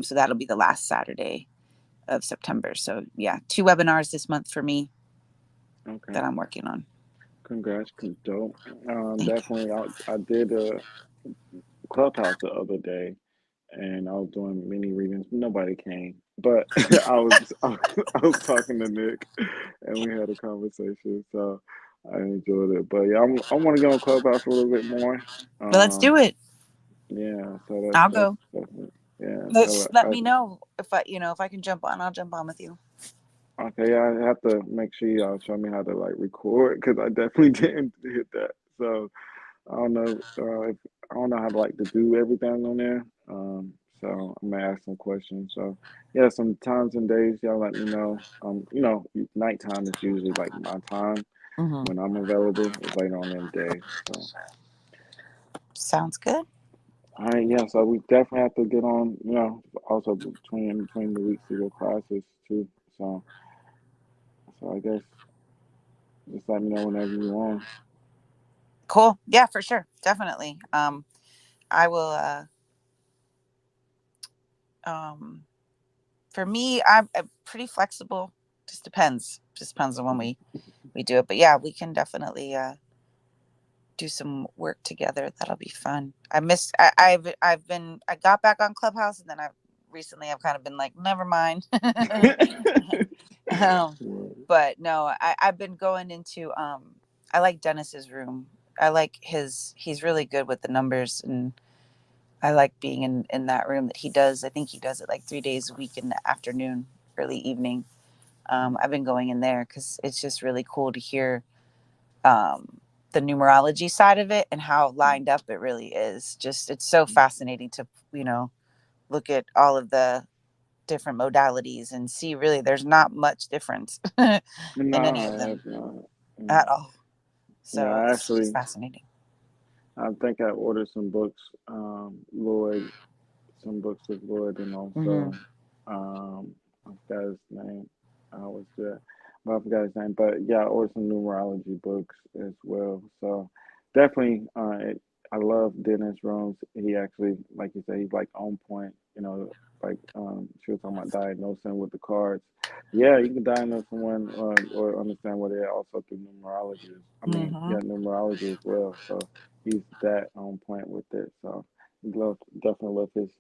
So that'll be the last Saturday of September. So yeah, 2 webinars this month for me Okay. that I'm working on. Congrats, dope. Thank you. Definitely. I did a clubhouse the other day, and I was doing mini readings. Nobody came, but I was talking to Nick, and we had a conversation. So I enjoyed it. But yeah, I want to get on clubhouse a little bit more. But let's do Um, it. yeah. So I'll that's go. definitely, yeah. So Let me know if I can jump on. I'll jump on with you. okay, yeah, I have to make sure y'all show me how to like record because I definitely didn't hit that. So I don't know if I don't know how to like to do everything on there. So I'm gonna ask some questions. So yeah, some times and days y'all let me know. Nighttime is usually like my time Hmm. when I'm available. It's later on in the day. So Sounds good. all right, yeah. So we definitely have to get on. Also between the weeks of your classes too. So I guess just let me know whenever you on. Cool. Yeah, for sure. Definitely. I will. Um, for me, I'm pretty flexible. Just depends on when we do it. But yeah, we can definitely do some work together. That'll be fun. I got back on Clubhouse, and then I've kind of been like, never mind. um, but no, I've been going into I like Dennis's room. He's really good with the numbers, and I like being in that room that he does. I think he does it like 3 days a week in the afternoon, early evening. I've been going in there because it's just really cool to hear the numerology side of it and how lined up it really is. Just it's so fascinating to look at all of the different modalities and see really there's not much difference in any of No, them no. at all. Yeah, So I it's just actually, fascinating. I think I ordered some books, Lloyd, some books of Lloyd, and Hmm. also, I forgot his name. I was there, but I forgot his name. But yeah, I ordered some numerology books as well. So definitely, I love Dennis Rooms. He actually, like you said, he's like on point. Like she was talking about diagnosing with the cards. Yeah, you can diagnose someone or understand what they're also through numerology. I mean, Hmm. yeah, numerology as well. So he's that on point with it. So definitely love his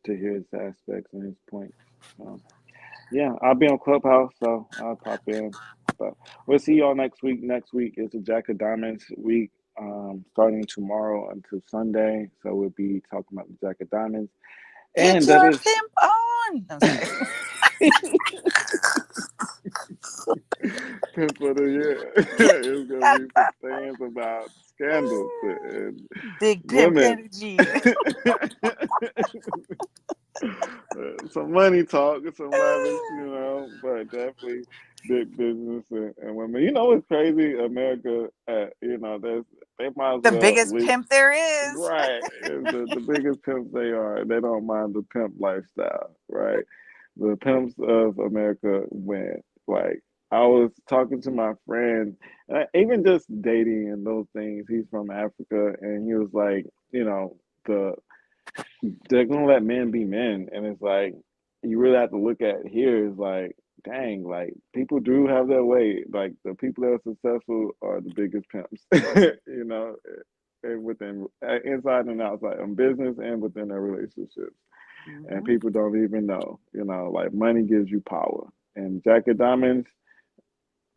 to hear his aspects and his points. So yeah, I'll be on Clubhouse, so I'll pop in. But we'll see y'all next week. Next week is the Jack of Diamonds week, starting tomorrow until Sunday. So we'll be talking about the Jack of Diamonds, Get and that your is pimp on. I'm sorry. Pimp of the Year. It's gonna be some things about scandals and Big pimp women. energy. Some money talk, some lavish, but definitely big business and women. It's crazy. America, they might as The well biggest pimp there is. right. The biggest pimps they are. They don't mind the pimp lifestyle, right? The pimps of America win. Like I was talking to my friend, even just dating and those things. He's from Africa, and he was like, the they're gonna let men be men, and it's like you really have to look at here is like, dang, like people do have their way. Like the people that are successful are the biggest pimps, and within inside and outside in business and within their relationships, and Hmm. people don't even know. Like money gives you power, and Jack of Diamonds,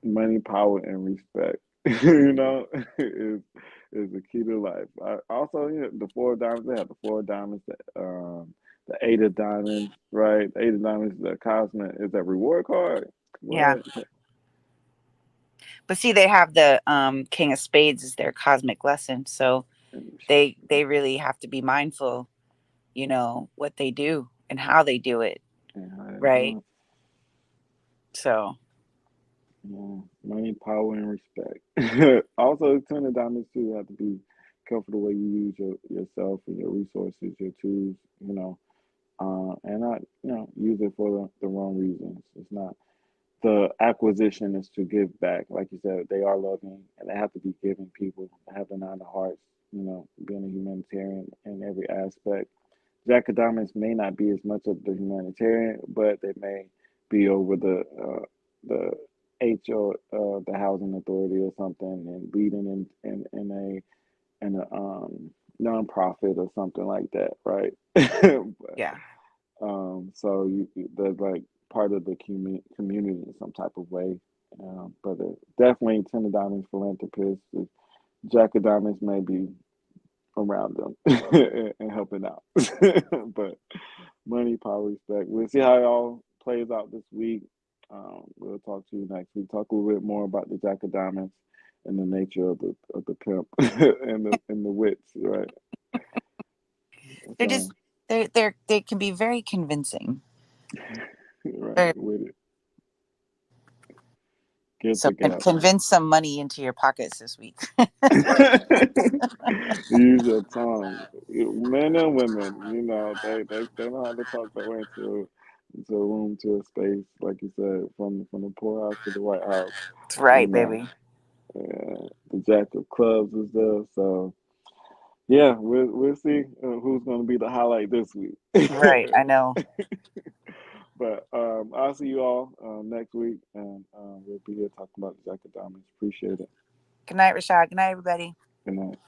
money, power, and respect. is is the key to life. Also, the 4 of diamonds. They have the 4 of diamonds, the 8 of diamonds, right? The 8 of diamonds, the cosmic is that reward card. Yeah. What? But see, they have the King of Spades as their cosmic lesson. So they really have to be mindful what they do and how they do it. And how they Right. do it. So, Yeah. Money, power, and respect. Also, Ten of Diamonds too. You have to be careful the way you use yourself and your resources, your tools. And not use it for the wrong reasons. It's not the acquisition is to give back. Like you said, they are loving and they have to be giving people. They have the nine of hearts. Being a humanitarian in every aspect. Jack of Diamonds may not be as much of the humanitarian, but they may be over the HO, the housing authority or something, and leading in a nonprofit or something like that, right? But, yeah. so they're like part of the community in some type of way. But definitely Ten of Diamonds philanthropist. Jack of Diamonds may be around them and helping out. But money, power, respect. We'll see how it all plays out this week. We'll talk to you next week. Talk a little bit more about the Jack of Diamonds and the nature of the pimp and the wits, right? They're just So, they can be very convincing. right, Very- with it. Get So the gap. convince some money into your pockets this week. Use your tongue. Men and women, they know how to talk their way into a room, to a space, like you said, from the poorhouse to the White House. That's You right, know, baby. the Jack of Clubs is there. So yeah, we'll see who's going to be the highlight this week. Right, I know. But I'll see you all next week, and we'll be here talking about the Jack of Diamonds. Appreciate it. Good night, Rashad. Good night, everybody. Good night.